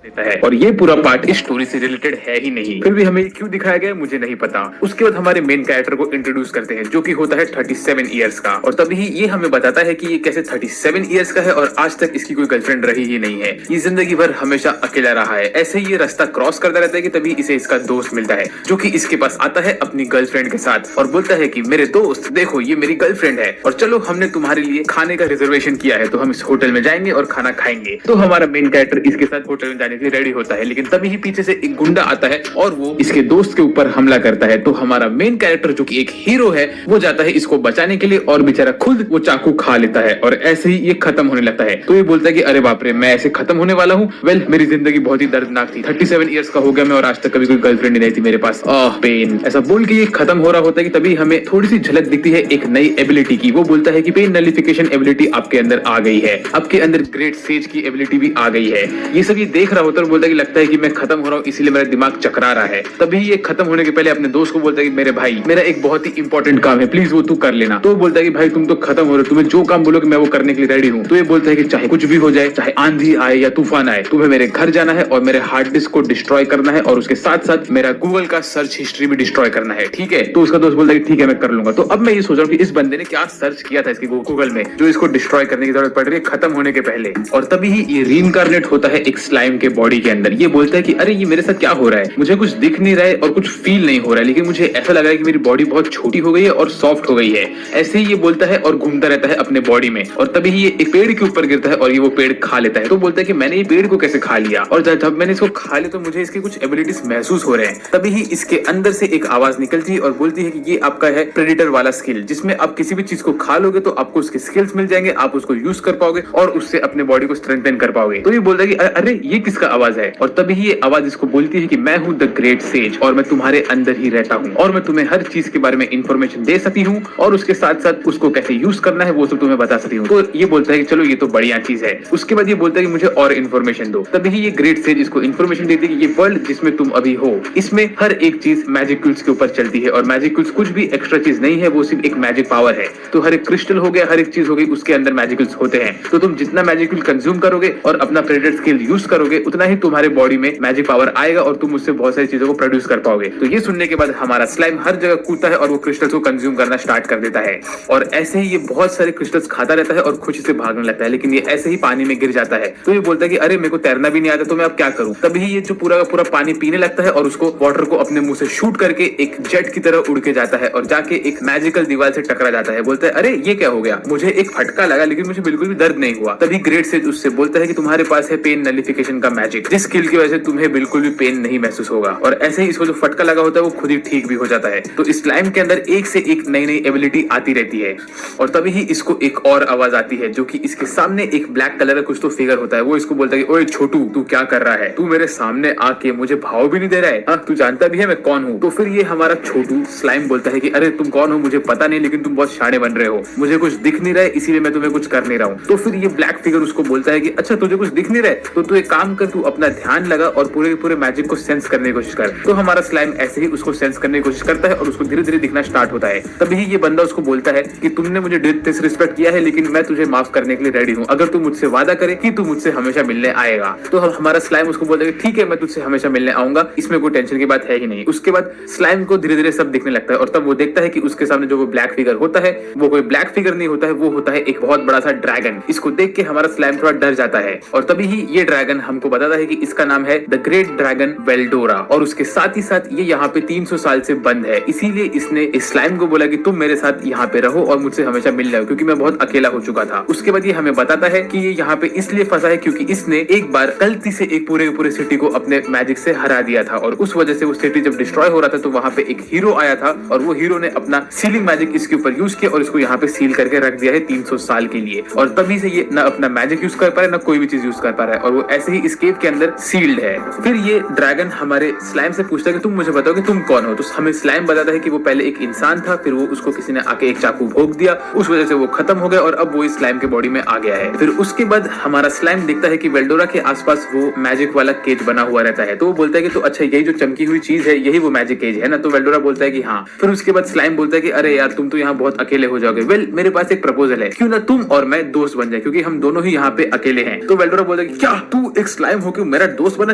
देता है और ये पूरा पार्ट इस स्टोरी से रिलेटेड है ही नहीं। फिर भी हमें क्यों दिखाया गया मुझे नहीं पता। उसके बाद हमारे मेन कैरेक्टर को इंट्रोड्यूस करते हैं जो कि होता है 37 इयर्स का, और तभी ये हमें बताता है कि ये कैसे 37 इयर्स का है और आज तक इसकी कोई गर्लफ्रेंड रही ही नहीं है। ये जिंदगी भर हमेशा अकेला रहा है। ऐसे ही ये रास्ता क्रॉस करता रहता है कि तभी इसे इसका दोस्त मिलता है जो कि इसके पास आता है अपनी गर्लफ्रेंड के साथ और बोलता है कि मेरे दोस्त देखो ये मेरी गर्लफ्रेंड है और चलो हमने तुम्हारे लिए खाने का रिजर्वेशन किया है तो हम इस होटल में जाएंगे और खाना खाएंगे। तो हमारा मेन कैरेक्टर इसके साथ होटल में जाने के लिए रेडी होता है, लेकिन तभी ही पीछे से एक गुंडा आता है और वो इसके दोस्त के ऊपर हमला करता है। तो हमारा मेन कैरेक्टर जो कि एक हीरो है वो जाता है इसको बचाने के लिए और बेचारा खुद वो चाकू खा लेता है और ऐसे ही ये खत्म होने लगता है। तो ये बोलता है कि अरे बाप रे मैं ऐसे खत्म होने वाला हूँ। वेल मेरी जिंदगी बहुत ही दर्दनाक थी, 37 इयर्स का हो गया मैं और आज तक कभी कोई गर्लफ्रेंड नहीं थी मेरे पास, पेन। ऐसा बोल के ये खत्म हो रहा होता है कि तभी हमें थोड़ी सी झलक दिखती है एक नई एबिलिटी की। वो बोलता है कि पेन नलिफिकेशन एबिलिटी आपके अंदर आ गई है, आपके अंदर ग्रेट सेज की एबिलिटी भी आ गई है। ये सब ये देख रहा होता है और बोलता है कि लगता है कि मैं खत्म हो रहा हूँ इसीलिए मेरा दिमाग चकरा रहा है। तभी ये खत्म होने के पहले अपने दोस्त को बोलता है कि मेरे भाई मेरा एक बहुत ही इंपॉर्टेंट काम है, प्लीज वो तू कर लेना। तो बोलता है कि भाई तुम तो खत्म हो रहे हो, तुम्हें जो काम बोलोगे मैं वो करने के लिए रेडी हूँ। तो ये बोलता है कि चाहे कुछ भी हो जाए, चाहे आंधी आए या तूफान आए, तुम्हें मेरे घर जाना है और मेरे हार्ड डिस्क को डिस्ट्रॉय करना है और उसके साथ साथ मेरा गूगल का सर्च हिस्ट्री भी डिस्ट्रॉय करना है, ठीक है। तो उसका दोस्त बोलता है कि ठीक है मैं कर लूंगा। तो अब मैं ये सोच रहा हूँ कि इस बंदे ने क्या सर्च किया था इसके गूगल में जो इसको डिस्ट्रॉय करने की जरूरत पड़ रही है खत्म होने के पहले। और तभी ही ये रीइंकार्नेट होता है एक स्लाइम के बॉडी के अंदर। ये बोलता है कि अरे ये मेरे साथ क्या हो रहा है, मुझे कुछ दिख नहीं रहा है और कुछ फील नहीं हो रहा है, लेकिन मुझे ऐसा लग रहा है कि मेरी बॉडी बहुत छोटी हो गई है और सॉफ्ट हो गई है। ऐसे ही ये बोलता है और घूमता रहता है अपने बॉडी में और तभी ही ये एक पेड़ के ऊपर गिरता है और ये वो पेड़ खा लेता है। तो बोलता है कि मैंने ये पेड़ को कैसे खा लिया, और जब मैंने इसको खा लिया तो मुझे इसकी कुछ एबिलिटीज महसूस हो रहे हैं। तभी ही इसके अंदर से एक आवाज निकलती है और बोलती है कि ये आपका है प्रेडिटर वाला स्किल, जिसमें आप किसी भी चीज को खा लोगे तो आपको उसके स्किल्स मिल जाएंगे, आप उसको यूज कर पाओगे और उससे अपने बॉडी को स्ट्रेंथन कर पाओगे। तो ये बोलता है कि अरे ये किसका आवाज है, और तभी ही ये आवाज इसको बोलती है कि मैं हूँ द ग्रेट सेज और मैं तुम्हारे अंदर ही रहता हूँ और मैं तुम्हें हर चीज के बारे में इंफॉर्मेशन दे सकती हूँ और उसके साथ साथ उसको कैसे यूज करना है वो सब तुम्हें बता सकती हूँ। तो ये बोलता है कि चलो ये तो बढ़िया चीज है। उसके बाद ये बोलता है कि मुझे और इन्फॉर्मेशन दो। तभी ही ये ग्रेट सेज इसको इन्फॉर्मेशन देती है कि ये वर्ल्ड जिसमें तुम अभी हो इसमें हर एक चीज मैजिकल्स के ऊपर चलती है और मैजिकल्स कुछ भी एक्स्ट्रा चीज नहीं है, वो सिर्फ एक मैजिक पावर है। तो हर एक क्रिस्टल हो गया, हर एक चीज हो गई, उसके अंदर मैजिकल्स होते हैं। तो तुम जितना मैजिकल कंज्यूम करोगे और अपना प्रेडेटर स्किल यूज करोगे उतना ही तुम्हारे बॉडी में मैजिक पावर आएगा और तुम उससे बहुत सारी चीजों को प्रोड्यूस कर पाओगे। तो ये सुनने के बाद हमारा स्लाइम हर जगह कूदता है और वो क्रिस्टल्स को कंज्यूम करना स्टार्ट कर देता है और ऐसे ही ये बहुत सारे क्रिस्टल्स खाता रहता है और खुशी से भागने लगता है, लेकिन ये ऐसे ही पानी में गिर जाता है। तो ये बोलता है कि अरे मेरे को तैरना भी नहीं आता तो मैं अब क्या करूं। तभी ये जो पूरा का पूरा पानी पीने लगता है और उसको वाटर को अपने मुंह से शूट करके एक जेट की तरह उड़ के जाता है और जाके एक मैजिकल दीवार से टकरा जाता है। बोलता है अरे ये क्या हो गया, मुझे एक फटका लगा लेकिन मुझे बिल्कुल भी दर्द नहीं हुआ। तभी ग्रेट सेज उससे बोलता है कि तुम्हारे पास है पेन नलिफिकेशन का मैजिक, जिस स्किल की वजह से तुम्हें बिल्कुल भी पेन नहीं महसूस होगा। और ऐसे ही इसको जो फटका लगा होता है वो खुद ही ठीक भी हो जाता है। तो इस स्लाइम के अंदर एक से एक नई नई एबिलिटी आती रहती है और तभी ही इसको एक और आवाज आती है जो कि इसके सामने एक ब्लैक कलर का कुछ तो फिगर होता है। वो इसको बोलता है कि ओए छोटू तू क्या कर रहा है, तू मेरे सामने आके मुझे भाव भी नहीं दे रहा है, हाँ तू जानता भी है मैं कौन हूँ। तो फिर ये हमारा छोटू स्लाइम बोलता है कि अरे तुम कौन हो मुझे पता नहीं, लेकिन तुम बहुत शाणे बन रहे हो, मुझे कुछ दिख नहीं रहा है इसीलिए मैं तुम्हें कुछ कर नहीं रहा हूँ। तो फिर ये ब्लैक फिगर उसको बोलता है कि अच्छा तुझे कुछ दिख नहीं रहा है तो तू एक काम कर, तू अपना ध्यान लगा और पूरे पूरे मैजिक को सेंस करने की कोशिश कर। तो हमारा स्लाइम ऐसे ही उसको सेंस करने की कोशिश करता है और उसको धीरे धीरे दिखना स्टार्ट होता है। तभी ये बंदा उसको बोलता है कि तुमने मुझे डिसरिस्पेक्ट किया है लेकिन मैं तुझे माफ करने के लिए रेडी हूँ अगर तू मुझसे वादा करे कि तू मुझसे हमेशा मिलने आएगा। तो हमारा स्लाइम उसको बोलता है कि ठीक है मैं तुझसे हमेशा मिलने आऊंगा, इसमें कोई टेंशन की बात है ही नहीं। उसके बाद स्लाइम को धीरे धीरे सब दिखने लगता है और तब वो देखता है कि उसके सामने जो वो ब्लैक फिगर होता है वो कोई ब्लैक फिगर नहीं होता है, वो होता है एक बहुत बड़ा सा ड्रैगन। इसको देख के हमारा स्लाइम थोड़ा डर जाता है और तभी ही ये ड्रैगन हमको बताता है कि इसका नाम है द ग्रेट ड्रैगन वेल्डोरा और उसके साथ ही साथ ये यहाँ पे 300 साल से बंद है, इसीलिए इसने इस स्लाइम को बोला कि तुम मेरे साथ यहाँ पे रहो और मुझसे हमेशा मिल जाओ क्योंकि मैं बहुत अकेला हो चुका था। उसके बाद ये हमें बताता है कि ये यहाँ पे इसलिए फंसा है क्योंकि इसने एक बार गलती से एक पूरे सिटी को अपने मैजिक से हरा दिया था और उस वजह से वो सिटी जब डिस्ट्रॉय हो रहा था तो वहाँ पे एक हीरो आया था और वो हीरो ने अपना सीलिंग मैजिक इसके ऊपर यूज किया और इसको यहाँ पे सील करके रख दिया है 300 साल के लिए। और तभी से ये ना अपना मैजिक यूज कर पा रहा है ना कोई भी चीज यूज कर पा रहा है और वो ऐसे ही इस केव के अंदर सील्ड है। फिर ये ड्रैगन हमारे स्लाइम से पूछता है कि तुम मुझे बताओ कि तुम कौन हो। तो हमें स्लाइम बताता है कि वो पहले एक इंसान था, फिर वो उसको किसी ने आके एक चाकू भोंक दिया, उस वजह से वो खत्म हो गया और अब वो इस स्लाइम के बॉडी में आ गया है। फिर उसके बाद हमारा स्लाइम देखता है कि वेल्डोरा के आसपास वो मैजिक वाला केज बना हुआ रहता है। तो वो बोलता है कि तो अच्छा यही जो चमकी हुई चीज है यही वो मैजिक केज है ना। तो वेल्डोरा बोलता है कि हाँ। फिर उसके बाद स्लाइम बोलता है कि अरे यार तुम तो यहाँ बहुत अकेले हो जाओगे, वेल मेरे पास एक प्रपोजल है, क्यों ना तुम और मैं दोस्त बन जाए क्योंकि हम दोनों ही यहाँ पे अकेले हैं। तो वेल्डोरा बोलता है कि क्या तू एक स्लाइम स्लाइम होके मेरा दोस्त बनना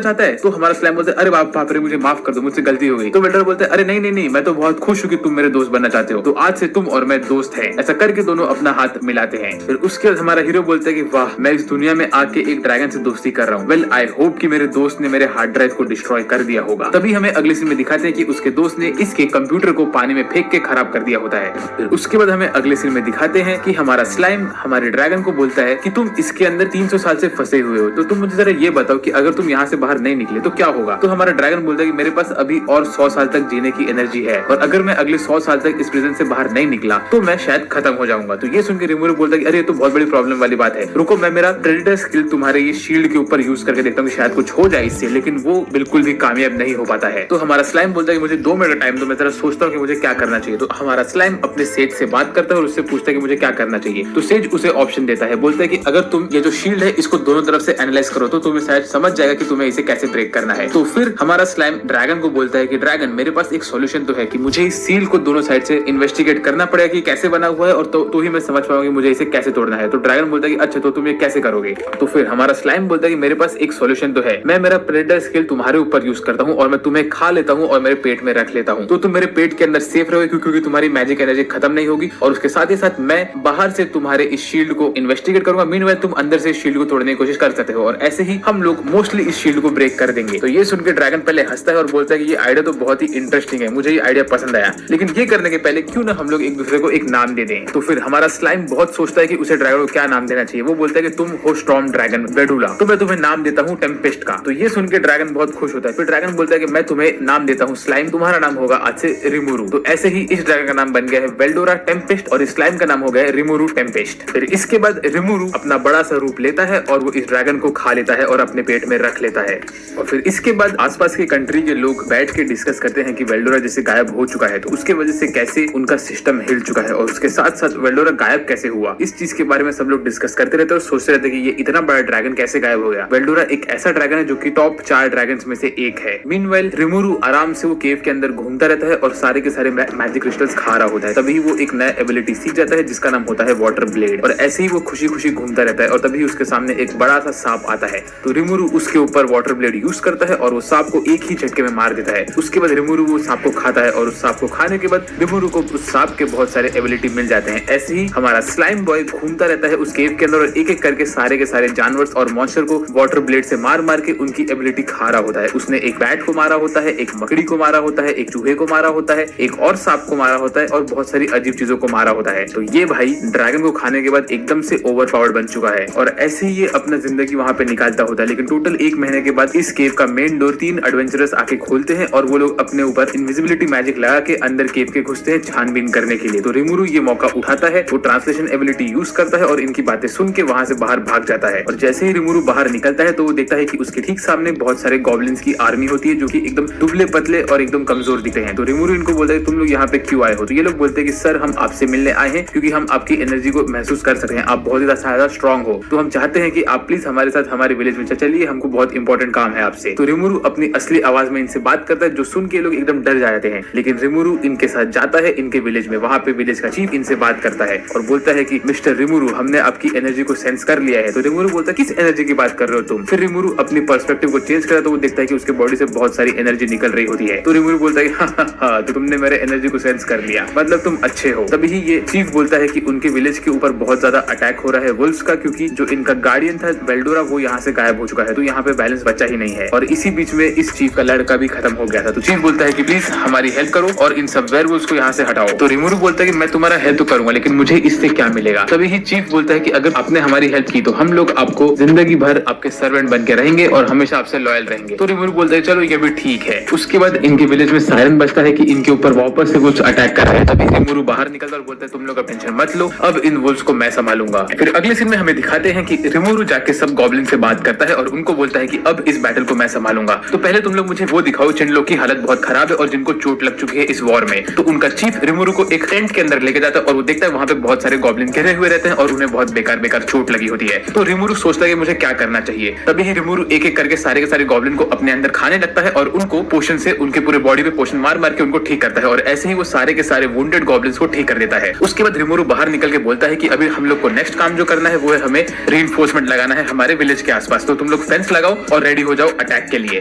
चाहता है। तो हमारा स्लाइम बोलता है अरे बाप रे, मुझे माफ कर दो, मुझसे गलती हो गई। तो वेल्डोरा बोलता है अरे नहीं नहीं नहीं, मैं तो बहुत खुश हूँ कि तुम मेरे दोस्त बनना चाहते हो, तो आज से तुम और मैं दोस्त हैं। ऐसा करके दोनों अपना हाथ मिलाते हैं। फिर उसके बाद हमारा हीरो बोलता है कि वाह, मैं इस दुनिया में आके एक ड्रैगन से दोस्ती कर रहा हूँ। वेल आई होप कि मेरे दोस्त ने मेरे हार्ड ड्राइव को डिस्ट्रॉय कर दिया होगा। तभी हमें अगले सीन में दिखाते हैं कि उसके दोस्त ने इसके कंप्यूटर को पानी में फेंक के खराब कर दिया होता है। फिर उसके बाद हमें अगले सीन में दिखाते हैं कि हमारा स्लाइम हमारे ड्रैगन को बोलता है कि तुम इसके अंदर 300 साल से फंसे हुए हो, तो तुम मुझे जरा ये बताओ कि अगर तुम यहाँ से बाहर नहीं निकले तो क्या होगा। तो हमारा ड्रैगन बोलता है कि मेरे पास अभी और 100 साल तक जीने की एनर्जी है, और अगर मैं अगले 100 साल तक इस प्रिजन से बाहर नहीं निकला तो मैं शायद खत्म हो जाऊंगा। तो ये सुन के रिमूरो बोलता है कि अरे ये तो बहुत बड़ी प्रॉब्लम वाली बात है, रुको मैं मेरा प्रेडेटर स्किल तुम्हारे ये शील्ड के ऊपर यूज करके देखता हूँ कि शायद कुछ हो जाए इससे, लेकिन वो बिल्कुल भी कामयाब नहीं हो पाता है। तो हमारा स्लाइम बोलता है कि मुझे 2 मिनट का टाइम दो, मैं जरा सोचता हूँ कि मुझे क्या करना चाहिए। तो हमारा स्लाइम अपने सेज से बात करता है और उससे पूछता है कि मुझे क्या करना चाहिए। तो सेज उसे ऑप्शन देता है, बोलता है कि अगर तुम ये जो शील्ड है इसको दोनों तरफ से एनालाइज करो तो तुम्हें शायद समझ जाएगा कि तुम्हें इसे कैसे ब्रेक करना है। तो फिर हमारा स्लाइम ड्रैगन को बोलता है कि ड्रैगन, मेरे पास एक सॉल्यूशन तो है कि मुझे इस सील को दोनों साइड से इन्वेस्टिगेट करना पड़ेगा कि कैसे बना हुआ है, और तो ही मैं समझ पाऊंगा मुझे इसे कैसे तोड़ना है। तो ड्रैगन बोलता है कि अच्छा तो तुम ये कैसे करोगे। तो फिर हमारा स्लाइम बोलता है कि मेरे पास एक सॉल्यूशन तो है, मैं मेरा प्रेडेटर स्किल तुम्हारे ऊपर यूज करता हूँ और मैं तुम्हें खा लेता हूँ और मेरे पेट में रख लेता हूँ, तो तुम मेरे पेट के अंदर सेफ रहोगे क्योंकि तुम्हारी मैजिक एनर्जी खत्म नहीं होगी, और उसके साथ ही साथ मैं बाहर से तुम्हारे इस शील्ड को इन्वेस्टिगेट करूंगा, मीनवाइल तुम अंदर से इस शील्ड को तोड़ने की कोशिश कर सकते हो, और ऐसे ही हम लोग मोस्टली इस शील्ड को ब्रेक कर देंगे। तो ये सुनकर ड्रैगन पहले हंसता है और बोलता है कि ये आइडिया तो बहुत ही इंटरेस्टिंग है, मुझे ये आइडिया पसंद आया, लेकिन ये करने के पहले क्यों ना हम लोग एक दूसरे को एक नाम दे दें। तो फिर हमारा स्लाइम बहुत सोचता है कि उसे ड्रैगन को क्या नाम देना चाहिए। वो बोलता है कि तुम हो स्टॉर्म ड्रैगन वेडुला, तो मैं तुम्हें नाम देता हूँ टेम्पेस्ट का। तो ये सुनकर ड्रैगन बहुत खुश होता है। फिर ड्रैगन बोलता है कि मैं तुम्हें नाम देता हूँ स्लाइम, तुम्हारा नाम होगा आज से रिमूरू। तो ऐसे ही इस ड्रैगन का नाम बन गया है वेल्डोरा टेम्पेस्ट और स्लाइम का नाम हो गया है रिमूरू टेम्पेस्ट। फिर इसके बाद रिमूरू अपना बड़ा सा रूप लेता है और वो इस ड्रैगन को खा लेता है और अपने पेट में रख लेता है। और फिर इसके बाद आसपास के कंट्री के लोग बैठ के डिस्कस करते हैं कि वेल्डोरा जैसे गायब हो चुका है तो उसके वजह से कैसे उनका सिस्टम हिल चुका है, और उसके साथ साथ वेल्डोरा गायब कैसे हुआ, इस चीज के बारे में सब लोग डिस्कस करते रहते हैं और सोचते रहते हैं कि ये इतना बड़ा ड्रैगन कैसे गायब हो गया। वेल्डोरा एक ऐसा ड्रैगन है जो कि टॉप 4 ड्रैगन में से एक है। मीनवाइल रिमूरू आराम से वो केव के अंदर घूमता रहता है और सारे के सारे मैजिक क्रिस्टल्स खा रहा होता है। तभी वो एक नया एबिलिटी सीख जाता है जिसका नाम होता है वाटर ब्लेड, और ऐसे ही वो खुशी खुशी घूमता रहता है और तभी उसके सामने एक बड़ा सा सांप आता है। तो रिमूरू उसके ऊपर वाटर ब्लेड यूज करता है और वो सांप को एक ही झटके में मार देता है। उसके बाद रिमूरू वो सांप को खाता है और उस सांप को खाने के बाद रिमूरू को उस सांप के बहुत सारे एबिलिटी मिल जाते हैं। ऐसे ही हमारा स्लाइम बॉय घूमता रहता है उस केव के अंदर और एक एक करके सारे के सारे जानवर और मॉन्स्टर को वाटर ब्लेड से मार मार के उनकी एबिलिटी खा रहा होता है। उसने एक बैट को मारा होता है, एक मकड़ी को मारा होता है, एक चूहे को मारा होता है, एक और सांप को मारा होता है और बहुत सारी अजीब चीजों को मारा होता है। तो ये भाई ड्रैगन को खाने के बाद एकदम से ओवर पावर्ड बन चुका है और ऐसे ही ये अपना जिंदगी वहां पे निकालता होता है। लेकिन टोटल 1 महीने के बाद इस केव का मेन डोर 3 एडवेंचरर्स आके खोलते हैं और वो लोग अपने ऊपर इनविजिबिलिटी मैजिक लगा के अंदर केव के घुसते हैं छानबीन करने के लिए। तो रिमूरू ये मौका उठाता है, वो ट्रांसलेशन एबिलिटी यूज करता है और इनकी बातें सुन के वहां से बाहर भाग जाता है। और जैसे ही रिमूरू बाहर निकलता है तो वो देखता है कि उसके ठीक सामने बहुत सारे गॉब्लिन्स की आर्मी होती है जो कि एकदम दुबले पतले और एकदम कमजोर दिखते हैं। तो रिमूरू इनको बोलता है तुम लोग यहाँ पे क्यों आए हो। तो ये लोग बोलते हैं कि सर हम आपसे मिलने आए हैं क्योंकि हम आपकी एनर्जी को महसूस कर सकते हैं, आप बहुत ज्यादा स्ट्रॉन्ग हो, तो हम चाहते हैं कि आप प्लीज हमारे साथ हमारे विलेज में चलिए, हमको बहुत इंपॉर्टेंट काम है आपसे। तो रिमूरू अपनी असली आवाज में इनसे बात करता है जो सुन के लोग एकदम डर जाते हैं। लेकिन रिमूरू इनके साथ जाता है इनके विलेज में, वहां पे विलेज का चीफ इनसे बात करता है और बोलता है कि मिस्टर रिमूरू हमने आपकी एनर्जी को सेंस कर लिया है। तो रिमूरू बोलता है किस एनर्जी की बात कर रहे हो तुम। फिर रिमूरू अपनी पर्सपेक्टिव को चेंज करा तो वो देखता है कि उसके बॉडी से बहुत सारी एनर्जी निकल रही होती है। तो रिमूरू बोलता है हाँ, तो तुमने मेरे एनर्जी को सेंस कर लिया, मतलब तुम अच्छे हो। तभी ये चीफ बोलता है कि उनके विलेज के ऊपर बहुत ज्यादा अटैक हो रहा है वुल्फ्स का, क्योंकि जो इनका गार्डियन था वेल्डोरा वो यहाँ से गायब हो चुका है, तो यहाँ पे बैलेंस बचा ही नहीं है। और इसी बीच में इस चीफ का लड़का भी खत्म हो गया था। तो चीफ बोलता है कि प्लीज हमारी हेल्प करो और इन सब वेयरवुल्फ्स को यहाँ से हटाओ। तो रिमूरू बोलता है कि मैं तुम्हारा हेल्प तो करूंगा लेकिन मुझे इससे क्या मिलेगा। तभी ही चीफ बोलता है कि अगर आपने हमारी हेल्प की तो हम लोग आपको जिंदगी भर आपके सर्वेंट बन के रहेंगे और हमेशा आपसे लॉयल रहेंगे। तो रिमूरू बोलता है चलो ये भी ठीक है। उसके बाद इनके विलेज में सायरन बजता है कि इनके ऊपर वापस से कुछ अटैक कर रहा है। तभी रिमूरू बाहर निकलता और बोलता है तुम लोग टेंशन मत लो, अब इन वुल्फ्स को मैं संभालूंगा। फिर अगले सीन में हमें दिखाते हैं कि रिमूरू जाके सब गॉब्लिन से बात करता है और उनको बोलता है कि अब इस बैटल को मैं संभालूंगा। तो पहले तुम लोग मुझे वो दिखाओ जिन लोग की हालत बहुत खराब है और जिनको चोट लग चुकी है इस वॉर में। तो उनका चीफ रिमूरू को एक टेंट के अंदर लेके जाता है और वो देखता है वहां पे बहुत सारे गॉब्लिन घेरे हुए रहते हैं और उन्हें बहुत बेकार चोट लगी होती है। तो रिमूरू सोचता है कि मुझे क्या करना चाहिए। तभी ही रिमूरू एक एक करके सारे के सारे गॉब्लिन को अपने अंदर खाने लगता है और उनको पोशन से उनके पूरे बॉडी पे पोशन मार मार के उनको ठीक करता है और ऐसे ही वो सारे के सारे वुंडेड गॉब्लिन्स को ठीक कर देता है। उसके बाद रिमूरू बाहर निकल के बोलता है कि अभी हम लोग को नेक्स्ट काम जो करना है वो है हमें रीइंफोर्समेंट लगाना है हमारे विलेज के आसपास। तो तुम लोग फेंस लगाओ और रेडी हो जाओ अटैक के लिए।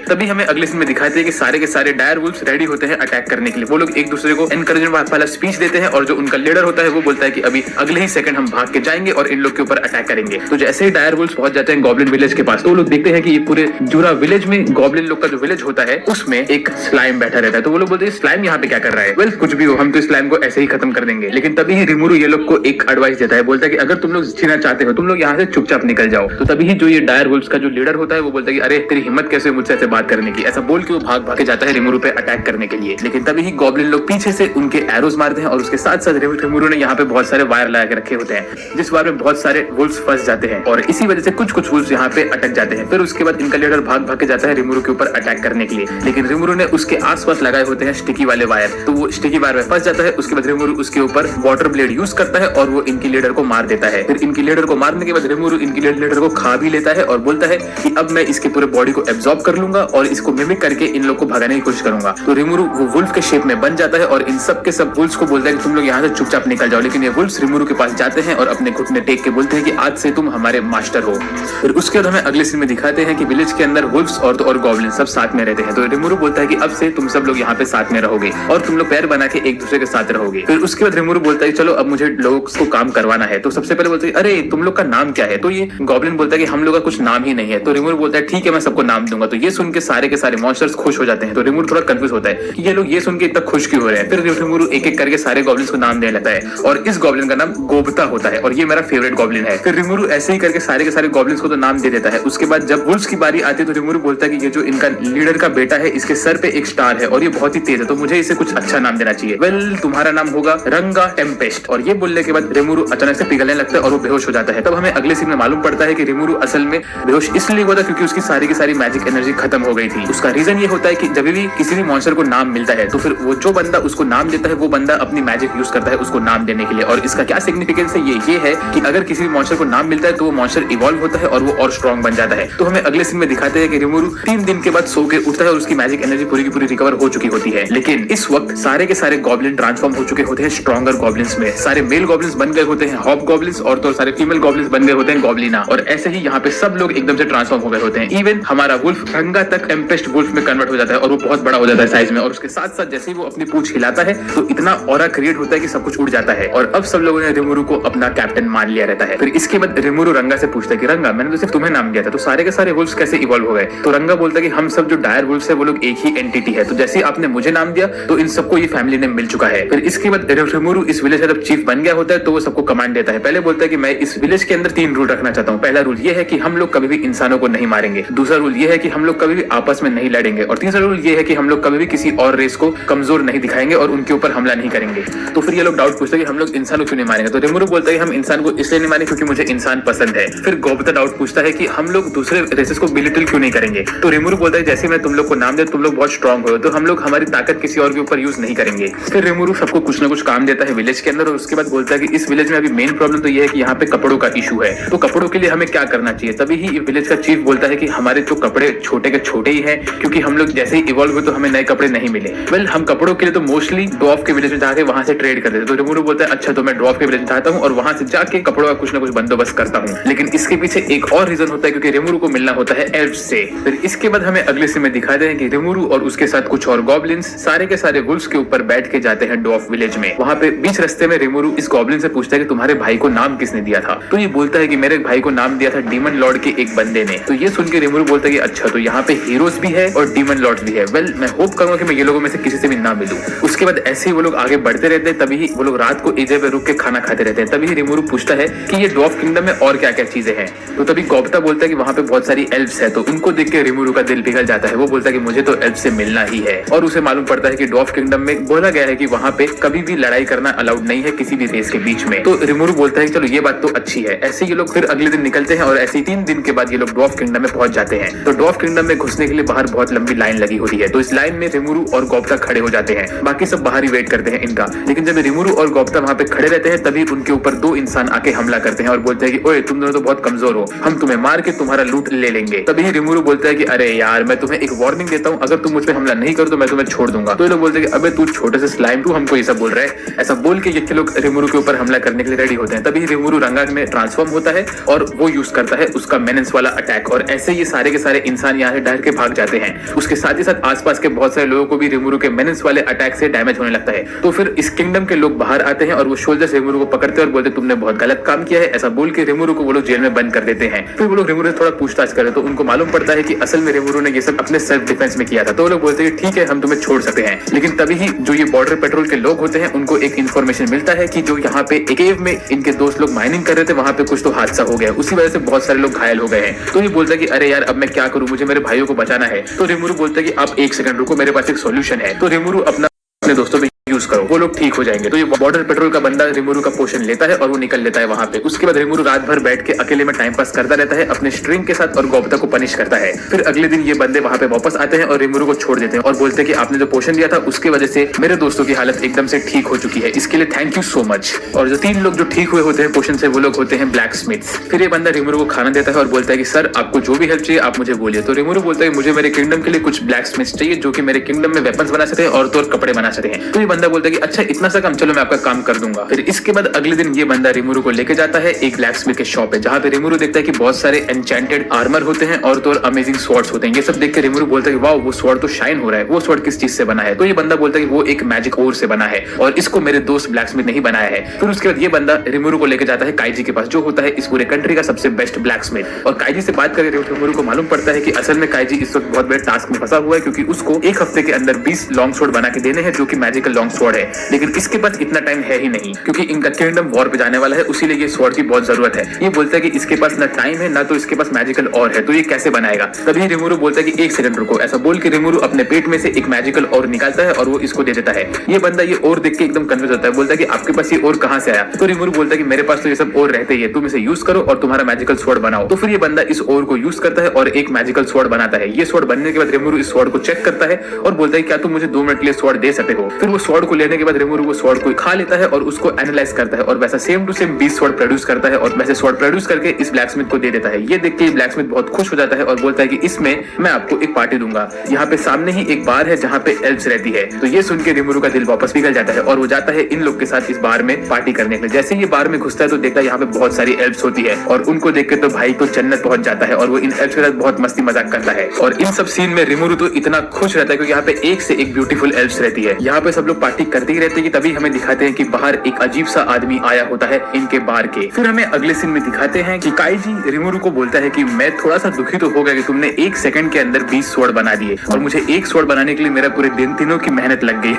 तभी हमें अगले सीन में दिखाते हैं कि सारे के सारे डायर वुल्फ्स रेडी होते हैं अटैक करने के लिए। वो लोग एक दूसरे को एनकरेजमेंट वाला स्पीच देते हैं और जो उनका लीडर होता है वो बोलता है कि अभी अगले ही सेकंड हम भाग के जाएंगे और इन लोग के ऊपर अटैक करेंगे। तो जैसे ही डायर वुल्फ्स पहुंच जाते हैं गॉब्लिन विलेज के पास, तो वो लोग देखते हैं कि ये पूरे जूरा विलेज में गॉब्लिन लोग का जो विलेज होता है उसमें एक स्लाइम बैठा रहता है। तो वो लोग बोलते हैं स्लाइम यहाँ पे क्या कर रहा है? वेल कुछ भी हो, हम तो स्लाइम को ऐसे ही खत्म कर देंगे। लेकिन तभी ही रिमुरु ये लोग को एक एडवाइस देता है, बोलता है कि अगर तुम लोग जीना चाहते हो तुम लोग यहाँ से चुपचाप निकल जाओ। तो तभी ही जो ये डायर वुल्फ्स का जो लीडर होता है वो बोलता है कि अरे तेरी हिम्मत कैसे मुझसे ऐसे बात करने की, ऐसा बोल के वो भाग भाग के जाता है रिमुरु पे अटैक करने के लिए। लेकिन तभी ही गॉब्लिन लोग पीछे से उनके एरोज मारते हैं और उसके साथ साथ रिमुरु ने यहाँ पे बहुत सारे वायर लगा के रखे होते हैं जिस वायर में बहुत सारे वुल्फ्स फंस जाते हैं और इसी वजह से कुछ वुल्फ्स यहाँ पे अटक जाते हैं। फिर उसके बाद इनका लीडर भाग भाग के जाता है रिमुरु के ऊपर अटैक करने के लिए। लेकिन रिमुरु ने उसके आसपास लगाए होते हैं स्टिकी वाले वायर, तो वो स्टिकी वायर में फंस जाता है। उसके बाद रिमुरु उसके ऊपर वाटर ब्लेड यूज करता है और वो इनकी लीडर को मार देता है। फिर इनकी लीडर को मारने के बाद रिमुरु इनकी लीडर को खा भी लेता है और बोलता है कि अब मैं इसके पूरे बॉडी को एब्जॉर्ब कर लूंगा और इसको मिमिक करके इन लोग को भगाने की कोशिश करूंगा। तो रिमुरु वो वुल्फ के शेप में बन जाता है और इन सब के सब वुल्फ्स को बोलता है कि तुम लोग यहाँ से चुपचाप निकल जाओ। लेकिन ये वुल्फ्स रिमुरु के पास जाते हैं और अपने घुटने टेक के बोलते हैं कि आज से तुम हमारे मास्टर हो। फिर उसके बाद हमें अगले सीन में दिखाते हैं कि विलेज के अंदर वुल्फ्स और गॉब्लिन सब साथ में रहते हैं। तो रिमुरु बोलता है कि अब से तुम सब लोग यहाँ पे साथ में रहोगे और तुम लोग पैर बना के एक दूसरे के साथ रहोगे। फिर उसके बाद रिमुरु बोलता है चलो अब मुझे लोगों को काम करवाना है। तो सबसे पहले बोलते हैं अरे तुम लोग का नाम क्या है? तो ये गॉब्लिन बोलता है कि हम लोग का कुछ नाम ही नहीं है। तो रिमुरु बोलता है ठीक है मैं सबको नाम दूंगा। तो ये सुन के सारे मॉन्स्टर्स खुश हो जाते हैं। तो रिमुरु थोड़ा कंफ्यूज होता है कि ये लोग ये सुन के इतना खुश क्यों हो रहे हैं। फिर रिमुरु एक एक करके सारे गॉब्लिन्स को नाम देने लगता है और इस गॉब्लिन का नाम गोबता होता है और ये मेरा फेवरेट गॉब्लिन है। फिर रिमुरु ऐसे ही करके सारे के सारे गॉब्लिन्स को तो नाम दे देता है। उसके बाद जब वुल्फ्स की बारी आती है तो रिमुरु बोलता है कि ये जो इनका लीडर का बेटा है इसके सर पे एक स्टार है और ये बहुत ही तेज है तो मुझे इसे कुछ अच्छा नाम देना चाहिए। वेल तुम्हारा नाम होगा रंगा टेम्पेस्ट। और ये बोलने के बाद रिमुरु अचानक से पिघलने लगता है और वो बेहोश हो जाता है। तब हमें अगले सीन में मालूम पड़ता है कि रिमुरु असल में बेहोश इसलिए हुआ था क्योंकि उसकी सारी की सारी मैजिक एनर्जी खत्म हो गई थी। उसका रीजन ये होता है कि जब भी किसी भी मॉन्स्टर को नाम मिलता है तो फिर वो जो बंदा उसको नाम देता है वो बंदा अपनी मैजिक यूज करता है उसको नाम देने के लिए। और इसका क्या सिग्निफिकेंस है ये है कि अगर किसी भी मॉन्स्टर को नाम मिलता है तो वो मॉन्स्टर इवॉल्व होता है और वो और स्ट्रॉन्ग बन जाता है। तो हमें अगले सीन में दिखाते हैं कि रिमुरु 3 दिन के बाद सो के उठता है और उसकी मैजिक एनर्जी पूरी की पूरी रिकवर हो चुकी होती है। लेकिन इस वक्त सारे के सारे गॉब्लिन ट्रांसफॉर्म हो चुके होते हैं स्ट्रॉन्गर गॉब्लिन्स में। सारे मेल गॉब्लिन्स बन गए होते हैं हॉब गॉब्लिन्स और तो सारे फीमेल गॉब्लिन्स बन गए होते हैं गॉब्लिना। और ऐसे ही यहाँ पे सब लोग एकदम से ट्रांसफॉर्म हो गए होते हैं। इवन हमारा वुल्फ रंगा तक टेम्पेस्ट वुल्फ में कन्वर्ट हो जाता है और वो बहुत बड़ा हो जाता है साइज में। और उसके साथ साथ जैसे ही वो अपनी पूंछ हिलाता है तो इतना ऑरा क्रिएट होता है कि सब कुछ उड़ जाता है। और अब सब लोगों ने रिमुरु को अपना कैप्टन मान लिया रहता है। फिर इसके बाद रिमुरु रंगा से पूछता है कि रंगा मैंने तो सिर्फ तुम्हें नाम दिया था तो सारे के सारे वुल्फ्स कैसे इवॉल्व हो गए? तो रंगा बोलता है कि हम सब जो डायर वुल्फ्स है वो लोग एक ही एंटिटी है। तो जैसे आपने मुझे नाम दिया तो इन सबको ये फैमिली नेम मिल चुका है। फिर इसके बाद रिमुरु इस विलेज का जब चीफ बन गया होता है तो वो सबको कमांड देता है। पहले बोलता है कि मैं इस विलेज के अंदर 3 रूल रखना चाहता हूँ। पहला रूल ये है कि हम लोग कभी भी इंसानों को नहीं मारेंगे। दूसरा रूल ये है कि हम लोग कभी भी आपस में नहीं लड़ेंगे और तीसरा रूल ये है कि हम लोग कभी भी किसी और रेस को कमजोर नहीं दिखाएंगे और उनके ऊपर हमला नहीं करेंगे। तो फिर ये लोग डाउट पूछते हैं कि हम लोग इंसान को क्यों नहीं मारेंगे? तो रिमुरु बोलता है कि हम इंसान को इसलिए नहीं मारेंगे क्योंकि मुझे इंसान पसंद है। फिर गोबता डाउट पूछता है कि हम लोग दूसरे रेसेस को बिलिटल क्यों नहीं करेंगे? तो रिमुरु बोलता है जैसे मैं तुम लोग को नाम दे तुम लोग बहुत स्ट्रॉन्ग हो तो हम लोग हमारी ताकत किसी और के ऊपर यूज नहीं करेंगे। फिर रिमुरु सबको कुछ ना कुछ काम देता है विलेज के अंदर और उसके बाद बोलता है कि इस विलेज में अभी मेन प्रॉब्लम तो ये है कि यहाँ पे कपड़ों का इशू है। तो कपड़ों के लिए हमें क्या करना चाहिए? तभी ही विलेज का चीफ बोलता है कि हमारे जो कपड़े छोटे के छोटे ही है क्योंकि हम लोग जैसे ही इवॉल्व हुए तो हमें नए कपड़े नहीं मिले। वेल हम कपड़ों के लिए तो मोस्टली ड्वार्फ के विलेज में जाके वहां से ट्रेड करते थे। तो रिमुरु बोलता है अच्छा तो मैं ड्वार्फ के विलेज में जाता हूँ और वहां से जाके कपड़ों का कुछ ना कुछ बंदोबस्त करता हूँ। लेकिन इसके पीछे एक और रीजन होता है क्योंकि रिमुरु को मिलना होता है एल्फ से। फिर इसके बाद हमें अगले सीन में दिखाते हैं कि रिमुरु और उसके साथ कुछ और गॉब्लिन्स सारे के सारे वुल्फ्स के ऊपर बैठ के जाते हैं ड्वार्फ विलेज में। वहां पे बीच रास्ते में रिमुरु इस गॉब्लिन से पूछता है कि तुम्हारे भाई को नाम किसने दिया था? तो ये बोलता है कि मेरे भाई को नाम दिया था डीमन लॉर्ड के एक बंदे ने। तो ये सुन के रिमुरु बोलता है कि अच्छा तो यहाँ पे हीरोज भी है और डीमन लॉर्ड्स भी है। वेल मैं होप करूंगा कि मैं ये लोगों में से किसी से भी ना मिलूं। उसके बाद ऐसे ही वो लोग आगे बढ़ते रहते हैं। तभी वो लोग रात को एक जगह पे रुक के खाना खाते रहते हैं। तभी रिमुरु पूछता है कि ये ड्वार्फ किंगडम में और क्या क्या चीजें हैं? तो तभी गोबता बोलता है कि वहां पे बहुत सारी एल्फ्स है। तो उनको देख के रिमुरु का दिल पिघल जाता है। वो बोलता है कि मुझे तो एल्फ से मिलना ही है। और उसे मालूम पड़ता है कि ड्वार्फ किंगडम में बोला गया है कि वहां पे कभी भी लड़ाई करना अलाउड नहीं है किसी भी रेस के बीच में। तो रिमुरु बोलता है कि चलो ये बात तो अच्छी है। ऐसे ये लोग फिर अगले दिन निकलते हैं और ऐसे ही 3 दिन के बाद ये लोग ड्वार्फ किंगडम में पहुंच जाते हैं। तो ड्वार्फ किंगडम में घुसने के लिए बाहर बहुत लंबी लाइन लगी होती है। तो इस लाइन में रिमुरु और गोबता खड़े हो जाते हैं। बाकी सब बाहर ही वेट करते हैं इनका। लेकिन जब रिमुरु और गोबता वहां पे खड़े रहते हैं तभी उनके ऊपर 2 इंसान आके हमला करते हैं और बोलते हैं कि ओए तुम दोनों तो बहुत कमजोर हो, हम तुम्हें मार के तुम्हारा लूट ले लेंगे। तभी रिमुरु बोलता है कि अरे यार मैं तुम्हें एक वार्निंग देता हूँ, अगर तुम मुझ पे हमला नहीं करो तो मैं तुम्हें छोड़ दूंगा। तो ये लोग बोलते हैं कि अबे तू छोटे से स्लाइम तू हमको ये सब बोल रहा है? ऐसा बोल के ये लोग रिमुरु के ऊपर हमला करने के लिए रेडी होते हैं। तभी रिमुरु रंगा में ट्रांसफॉर्म होता है और वो यूज करता है उसका मेनेंस वाला अटैक और ऐसे ये सारे के सारे इंसान यहाँ से डर के भाग जाते हैं। उसके साथ ही साथ आसपास के बहुत सारे लोगों को भी रिमुरु के मेनेस वाले अटैक से डैमेज होने लगता है। तो फिर इस किंगडम के लोग बाहर आते हैं और वो सोल्जर्स रिमुरु को पकड़ते हैं और बोलते तुमने बहुत गलत काम किया है, ऐसा बोल के रिमुरु को वो लोग जेल में बंद कर देते हैं। फिर वो लोग रिमुरु से थोड़ा पूछताछ करे तो उनको मालूम पड़ता है कि असल में रिमुरु ने ये सब अपने सेल्फ डिफेंस में किया था। तो वो लोग बोलते हैं ठीक है हम तुम्हें छोड़ सकते हैं, लेकिन तभी ही जो ये बॉर्डर पेट्रोल के लोग होते हैं उनको एक इन्फॉर्मेशन मिलता है कि जो यहाँ पे एक केव में इनके दोस्त लोग माइनिंग कर रहे थे वहां पे कुछ तो हादसा हो गया, उसी वजह से बहुत सारे लोग घायल हो गए हैं। तो ये बोलता है कि अरे यार अब मैं क्या करूं, मुझे मेरे भाइयों को बचाना है। तो रिमुरु बोलता है कि आप एक सेकंड रुको, मेरे पास एक सॉल्यूशन है। तो रिमुरु अपने दोस्तों पे यूज करो, वो लोग ठीक हो जाएंगे। तो ये बॉर्डर पेट्रोल का बंदा रिमुरु का पोषण लेता है और वो निकल लेता है वहां पे। उसके बाद रिमुरु रात भर बैठ के अकेले में टाइम पास करता रहता है अपने स्ट्रिंग के साथ और गोप्ता को पनिश करता है। फिर अगले दिन ये बंदे वहां पे वापस आते हैं और रिमुरु को छोड़ देते हैं और बोलते हैं कि आपने जो पोषण दिया था उसकी वजह से मेरे दोस्तों की हालत एकदम से ठीक हो चुकी है, इसके लिए थैंक यू सो मच। और जो 3 लोग जो ठीक हुए होते हैं पोषण से वो लोग होते हैं ब्लैक स्मिथ्स। फिर ये बंदा रिमुरु को खाना देता है और बोलता है कि सर आपको जो भी हेल्प चाहिए आप मुझे बोलिए। तो रिमुरु बोलता है मुझे मेरे किंगडम के लिए कुछ ब्लैक स्मिथ्स चाहिए जो कि मेरे किंगडम में वेपन्स बना सकते हैं और तो और कपड़े बना सकते हैं। तो ये बंदा बोलता है कि अच्छा इतना सा काम, चलो मैं आपका काम कर दूंगा। फिर इसके बाद अगले दिन ये बंदा रिमुरु को लेके जाता है एक ब्लैक स्मिथ के शॉप पे, जहाँ पे रिमुरु देखता है कि बहुत सारे एन्चेंटेड आर्मर होते हैं और तो और अमेजिंग स्वॉर्ड्स होते हैं। ये सब देख के रिमुरु बोलता है कि वाओ वो स्वॉर्ड तो शाइन हो रहा है। वो स्वॉर्ड किस चीज से बना है? तो ये बंदा बोलता है कि वो एक मैजिक ओर से बना है और इसको मेरे दोस्त ब्लैक स्मिथ ने ही बनाया है। फिर उसके बाद ये बंदा रिमुरु को लेके जाता है काइजी के पास, जो होता है इस पूरे कंट्री का सबसे बेस्ट ब्लैक स्मिथ। और काइजी से बात करके रिमुरु को मालूम पड़ता है कि असल में काइजी इस वक्त बहुत बड़े टास्क में फंसा हुआ है, क्योंकि उसको एक हफ्ते के अंदर 20 लॉन्ग स्वॉर्ड बना के देने हैं जो कि मैजिकल लॉन्ग स्वॉर्ड है। लेकिन इसके पास इतना टाइम है ही नहीं, क्योंकि इनका किंगडम वॉर पे जाने वाला है, उसीलिए ये स्वॉर्ड की बहुत जरूरत है। ये बोलता है कि इसके पास ना टाइम है ना तो इसके पास मैजिकल और है, तो ये कैसे बनाएगा? तभी रिमुरु बोलता है कि एक सेकंड रुको। ऐसा बोल के रिमुरु अपने पेट में से एक मैजिकल और निकालता है और वो इसको दे देता है। ये बंदा ये और देख के एकदम कंफ्यूज होता है, बोलता है कि आपके पास ये और कहां से आया? तो रिमुरु बोलता है कि मेरे पास तो ये सब और रहते ही, तुम इसे यूज करो और तुम्हारा मैजिकल स्वॉर्ड बनाओ। तो फिर ये बंदा इस और को यूज करता है और एक मैजिकल स्वॉर्ड बनाता है। ये स्वॉर्ड बनने के बाद रिमुरु इस स्वॉर्ड को चेक करता है और बोलता है क्या तुम मुझे 2 मिनट के लिए स्वॉर्ड दे सकते हो? फिर वो स्वॉर्ड को लेने के बाद रिमुरु वो स्वॉर्ड को खा लेता है और उसको एनालाइज करता है और वैसा same to same 20 sword produce करता है और वैसे स्वॉर्ड प्रोड्यूस करके इस ब्लैक स्मिथ को दे देता है। ये देख के ब्लैक स्मिथ बहुत खुश हो जाता है और बोलता है कि इसमें मैं आपको एक पार्टी दूंगा। यहाँ पे सामने ही एक बार है जहाँ पे एल्व्स रहती है। तो ये सुन के रिमुरु का दिल वापस पिघल जाता है और वो जाता है इन लोग के साथ इस बार में पार्टी करने के लिए। जैसे ये बार में घुसता है तो देखता है यहाँ पे बहुत सारी एल्व्स होती है और उनको देख के तो भाई तो जन्नत पहुंच जाता है और वो इन एल्व्स के साथ बहुत मस्ती मजाक करता है। और इन सब सीन में रिमुरु तो इतना खुश रहता है क्योंकि यहाँ पे एक से एक ब्यूटीफुल एल्व्स रहती है। यहाँ पे सब लोग पार्टी करते ही रहते हैं कि तभी हमें दिखाते हैं कि बाहर एक अजीब सा आदमी आया होता है इनके बार के। फिर हमें अगले सीन में दिखाते हैं कि काइजी रिमुरु को बोलता है कि मैं थोड़ा सा दुखी तो हो गया कि तुमने 1 सेकंड के अंदर 20 स्वॉर्ड बना दिए और मुझे एक स्वॉर्ड बनाने के लिए मेरा पूरे दिनों की मेहनत लग गई।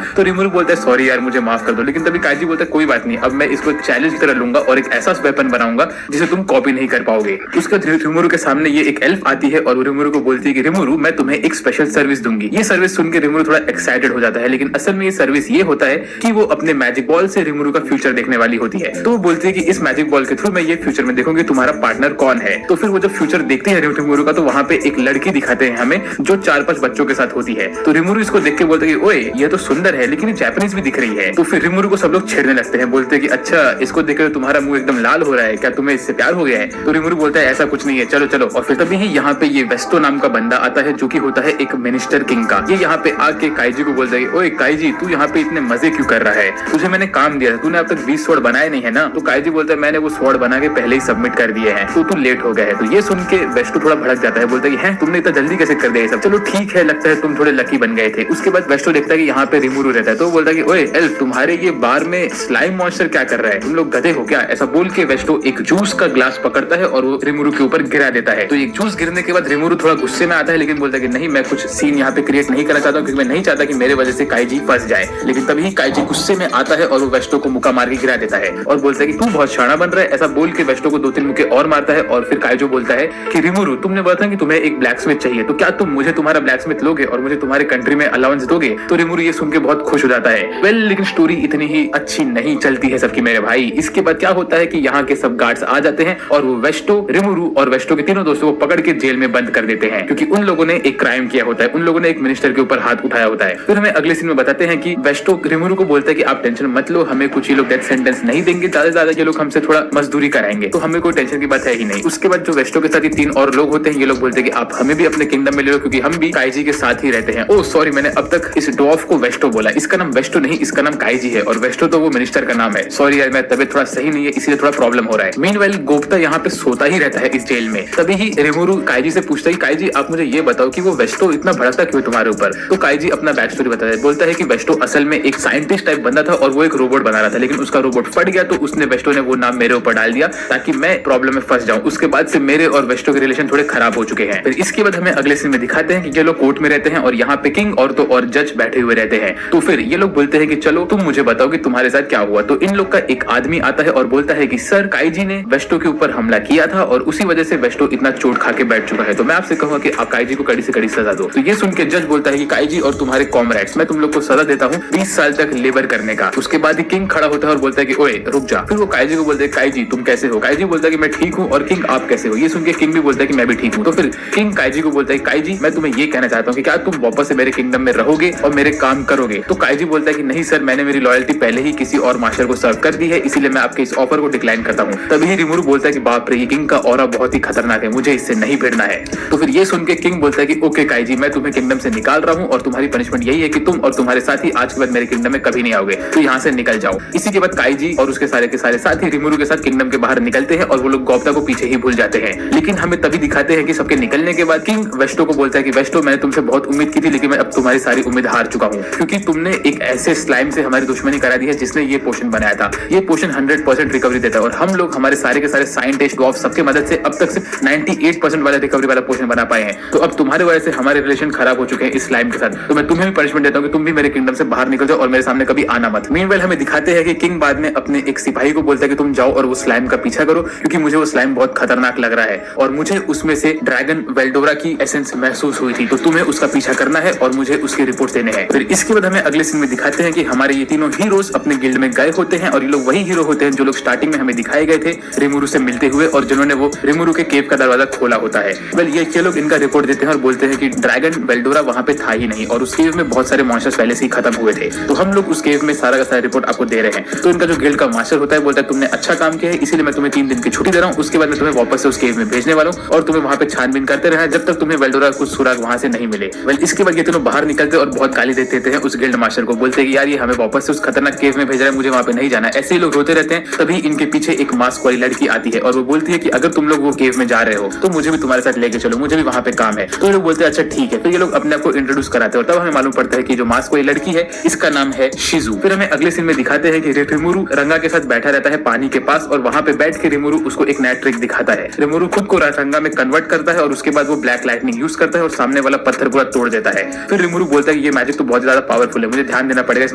तो रिमुरु बोलता है सॉरी यार मुझे माफ कर दो। लेकिन तभी काइजी बोलता है कोई बात नहीं, अब मैं इसको चैलेंज की तरह लूंगा और एक ऐसा वेपन बनाऊंगा जिसे तुम कॉपी नहीं कर पाओगे। उसके बाद रिमुरु के सामने ये एक एल्फ आती है और रिमुरु को बोलती है कि रिमुरु मैं तुम्हें एक स्पेशल सर्विस दूंगी। ये सर्विस सुन के रिमुरु थोड़ा एक्साइटेड हो जाता है, लेकिन असल में ये सर्विस ये होता है कि वो अपने मैजिक बॉल से रिमुरु का फ्यूचर देखने वाली होती है। तो वो बोलती है कि इस मैजिक बॉल के थ्रू मैं ये फ्यूचर में देखूंगी तुम्हारा पार्टनर कौन है। तो फिर वो जब फ्यूचर देखती है रिमुरु का तो वहाँ पे एक लड़की दिखाते हैं हमें जो 4-5 बच्चों के साथ होती है। तो रिमुरु इसको देख के बोलते हैं कि ओए ये तो सुंदर है लेकिन ये जापानीज भी दिख रही है। तो फिर रिमुरु को सब लोग छेड़ने लगते हैं, बोलते हैं कि अच्छा इसको देखकर तुम्हारा मुंह एकदम लाल हो रहा है, क्या तुम्हें इससे प्यार हो गया है? तो रिमुरु बोलता है ऐसा कुछ नहीं है, चलो चलो। और फिर तभी ही यहाँ पे ये वेस्टो नाम का बंदा आता है जो कि होता है एक मिनिस्टर किंग का। ये यहाँ पे आके काइजी को बोलता है ओए काइजी तू यहाँ पे इतने मजे क्यों कर रहा है? तुझे मैंने काम दिया था, तूने अब तक 20 स्वॉर्ड बनाए नहीं है ना? तो काइजी बोलता है मैंने वो स्वॉर्ड बना के पहले ही सबमिट कर दिए हैं, तो तू लेट हो गया है। तो ये सुन के वेस्टो थोड़ा भड़क जाता है, बोलता है कि तुमने इतना जल्दी कैसे कर दिया सब? चलो ठीक है लगता है तुम थोड़े लकी बन गए थे। उसके बाद वेस्टो देखता है कि यहाँ पे रिमुरु रहता है तो बोलता है कि ओए एल्फ तुम्हारे ये बार में स्लाइम मॉन्स्टर क्या कर रहा है? तुम लोग गधे हो क्या? ऐसा बोल के वेस्टो एक जूस का ग्लास पकड़ता है और वो रिमुरु के ऊपर गिरा देता है। तो एक जूस गिरने के बाद रिमुरु थोड़ा गुस्से में आता है, लेकिन बोलता है कि नहीं मैं कुछ सीन यहाँ पे क्रिएट नहीं करना चाहता हूँ क्योंकि मैं नहीं चाहता कि मेरे वजह से काइजी फंस जाए। लेकिन तभी काइजी गुस्से में आता है और वो वेस्टो को मुक्का मार के गिरा देता है और बोलता है कि तू बहुत शाना बन रहा है। ऐसा बोल के वेस्टो को 2-3 मुक्के और मारता है और फिर काइजो बोलता है कि रिमुरु तुमने बोला था कि तुम्हें एक ब्लैक स्मिथ चाहिए, तो क्या तुम मुझे तुम्हारा ब्लैक स्मिथ लोगे और मुझे तुम्हारे कंट्री में अलाउंस दोगे? तो रिमुरु ये सुन के बहुत खुश हो जाता है। वेल लेकिन स्टोरी इतनी ही अच्छी नहीं चलती है सबकी मेरे भाई। इसके बाद क्या होता है कि यहाँ के सब गार्ड्स आ जाते हैं और वो वेस्टो, रिमुरु और वेस्टो के तीनों दोस्तों को पकड़ के जेल में बंद कर देते हैं क्योंकि उन लोगों ने एक क्राइम किया होता है, उन लोगों ने एक मिनिस्टर के ऊपर हाथ उठाया होता है। फिर हमें अगले सीन में बताते हैं कि ही वेस्टो रिमोरू को बोलता है कि आप टेंशन मत लो, हमें कुछ ये लोग डेथ सेंटेंस नहीं देंगे, ज्यादा ज्यादा ये लोग हमसे थोड़ा मजदूरी कराएंगे, तो हमें कोई टेंशन की बात है ही नहीं। उसके बाद जो वेस्टो के साथ ही 3 और लोग होते हैं, ये लोग बोलते हैं कि आप हमें भी अपने किंगडम में ले लो क्योंकि हम भी काइजी के साथ ही रहते हैं। ओ सॉरी, मैंने अब तक इस डॉफ को वेस्टो बोला, इसका नाम वेस्टो नहीं, इसका नाम काइजी है और वेस्टो तो वो मिनिस्टर का नाम है। सॉरी यार, मैं तबियत थोड़ा सही नहीं है इसलिए थोड़ा प्रॉब्लम हो रहा है। मीनवाइल गोप्ता यहाँ पे सोता ही रहता है इस जेल में। तभी ही रिमोरू काइजी से पूछता है, काइजी आप मुझे ये बताओ कि वो वेस्टो इतना भड़कता क्यों तुम्हारे ऊपर। तो काइजी अपना बैक स्टोरी बताता है, बोलता है कि वेस्टो असल में एक साइंटिस्ट टाइप बंदा था और वो एक रोबोट बना रहा था, लेकिन उसका रोबोट फट गया तो उसने वेस्टो ने वो नाम मेरे ऊपर डाल दिया ताकि मैं प्रॉब्लम में फंस जाऊं। उसके बाद से मेरे और वेस्टो के रिलेशन थोड़े खराब हो चुके हैं। फिर इसके बाद हमें अगले सीन में दिखाते हैं कि ये लोग कोर्ट में रहते हैं और यहाँ पे किंग और तो और जज बैठे हुए रहते हैं। तो फिर ये लोग बोलते हैं कि चलो तुम मुझे बताओ कि तुम्हारे साथ क्या हुआ। तो इन लोग का एक आदमी आता है और बोलता है कि सर काइजी ने वेस्टो के ऊपर हमला किया था और उसी वजह से वेस्टो इतना चोट खा के बैठ चुका है, तो मैं आपसे कहूंगा कि आप काइजी को कड़ी से कड़ी सजा दो। तो ये सुन के जज बोलता है कि काइजी और तुम्हारे कॉमरेड्स, मैं तुम लोग को सजा देता हूँ 20 साल तक लेबर करने का। उसके बाद ही किंग खड़ा होता है और बोलता है कि ओए रुक जा। फिर वो काइजी को बोलते हैं, काइजी तुम कैसे हो। काइजी बोलता है कि मैं ठीक हूँ। और किंग आप कैसे हो। ये सुन के किंग भी बोलता है कि मैं भी ठीक हूँ। तो फिर किंग काइजी को बोलता है, काइजी मैं तुम्हें ये कहना चाहता हूँ कि क्या तुम वापस से मेरे किंगडम में रहोगे और मेरे काम करोगे। तो काइजी बोलता है कि नहीं सर, मैंने मेरी लॉयल्टी पहले ही किसी और मास्टर को सर्व कर दी है, इसीलिए मैं आपके इस ऑफर को डिक्लाइन करता हूँ। तभी रिमोरू बोलता है कि बाप रे, ये किंग का ऑरा बहुत ही खतरनाक है, मुझे इससे नहीं भिड़ना है। तो फिर ये सुन के किंग बोलता है कि ओके काइजी, मैं तुम्हें किंगडम से निकाल रहा हूँ और तुम्हारी पनिशमेंट यही है कि तुम और तुम्हारे साथी आज के बाद मेरे किंगडम में कभी नहीं आओगे, तो यहाँ से निकल जाओ। इसी के बाद काइजी और उसके सारे के सारे साथी रिमोरू के साथ किंगडम के बाहर निकलते हैं और वो लोग गोप्ता को पीछे ही भूल जाते हैं। लेकिन हमें तभी दिखाते हैं कि सबके निकलने के बाद किंग वेस्टो को बोलता है कि वेस्टो मैंने तुमसे बहुत उम्मीद की थी, लेकिन मैं अब तुम्हारी सारी उम्मीद हार चुका हूँ क्योंकि तुमने एक ऐसे स्लाइम से हमारी दुश्मनी करा दी है जिसने ये पोशन बनाया था। ये पोशन 100% रिकवरी देता है और हम लोग हमारे सारे के सारे साइंटिस्ट डॉफ सबके मदद से अब तक सिर्फ 98% वाला रिकवरी वाला पोशन बना पाए हैं। तो अब तुम्हारे वजह से हमारे रिलेशन खराब हो चुके हैं इस स्लाइम के साथ, तो मैं तुम्हें भी पनिशमेंट देता हूँ कि तुम भी मेरे किंगडम से बाहर निकल जाओ और मेरे सामने कभी आना मत। मीनवाइल हमें दिखाते हैं कि किंग बाद में अपने एक सिपाही को बोलता है कि तुम जाओ और वो स्लाइम का पीछा करो क्योंकि मुझे वो स्लाइम बहुत खतरनाक लग रहा है और मुझे उसमें से ड्रैगन वेल्डोरा की एसेंस महसूस हुई थी, तो तुम्हें उसका पीछा करना है और मुझे उसकी रिपोर्ट देने हैं। फिर इसके बाद हमें अगले सीन में दिखाते हैं कि हमारे ये तीनों हीरोज अपने गिल्ड में गए होते हैं और ये लोग वही हीरो होते हैं जो लोग स्टार्टिंग में हमें दिखाए गए थे रिमोरू से मिलते हुए और जिन्होंने वो रिमोरू के केव का दरवाजा खोला होता है। वेल ये लोग इनका रिपोर्ट देते हैं और बोलते हैं कि ड्रैगन वेल्डोरा वहां पे था ही नहीं और उस केव में बहुत सारे मॉन्स्टर्स पहले से ही खत्म हुए थे, तो हम लोग उस केव में सारा का सारा रिपोर्ट आपको दे रहे हैं। तो इनका जो गिल्ड का मास्टर होता है बोलता है तुमने अच्छा काम किया है, इसीलिए मैं तुम्हें 3 दिन की छुट्टी दे रहा हूँ, उसके बाद मैं तुम्हें वापस से उस केव में भेजने वाला हूँ और तुम्हें वहां पे छानबीन करते रहना जब तक तुम्हें वेल्डोरा कुछ सुराग वहां से नहीं मिले। वेल इसके बाद ये तीनों बाहर निकलते और बहुत गाली देते हैं उस गिल्ड मास्टर को, बोलते हैं कि यार ये हमें वापस से उस खतरनाक केव में भेज रहा है, मुझे वहां पे नहीं जाना। ऐसे ही लोग रोते रहते हैं। तभी इनके पीछे एक मास्क वाली लड़की आती है और वो बोलती है कि अगर तुम लोग वो केव में जा रहे हो तो मुझे भी तुम्हारे साथ लेके चलो, मुझे भी वहां पे काम है। तो ये लोग बोलते हैं अच्छा ठीक है। फिर ये लोग अपने आप को इंट्रोड्यूस कराते हैं और तब हमें मालूम पड़ता है कि जो मास्क वाली लड़की है इसका नाम है शिजू। फिर हमें अगले सीन में दिखाते हैं कि रिमोरू रंगा के साथ बैठा रहता है पानी के पास और वहां पे बैठ के रिमोरू उसको एक नया ट्रिक दिखाता है। रिमोरू खुद को रंगा में कन्वर्ट करता है और उसके बाद वो ब्लैक लाइटनिंग यूज करता है और सामने वाला पत्थर पूरा तोड़ देता है। फिर रिमोरू बोलता है कि ये मैजिक तो बहुत ज्यादा पावरफुल है, मुझे ध्यान देना पड़ेगा इस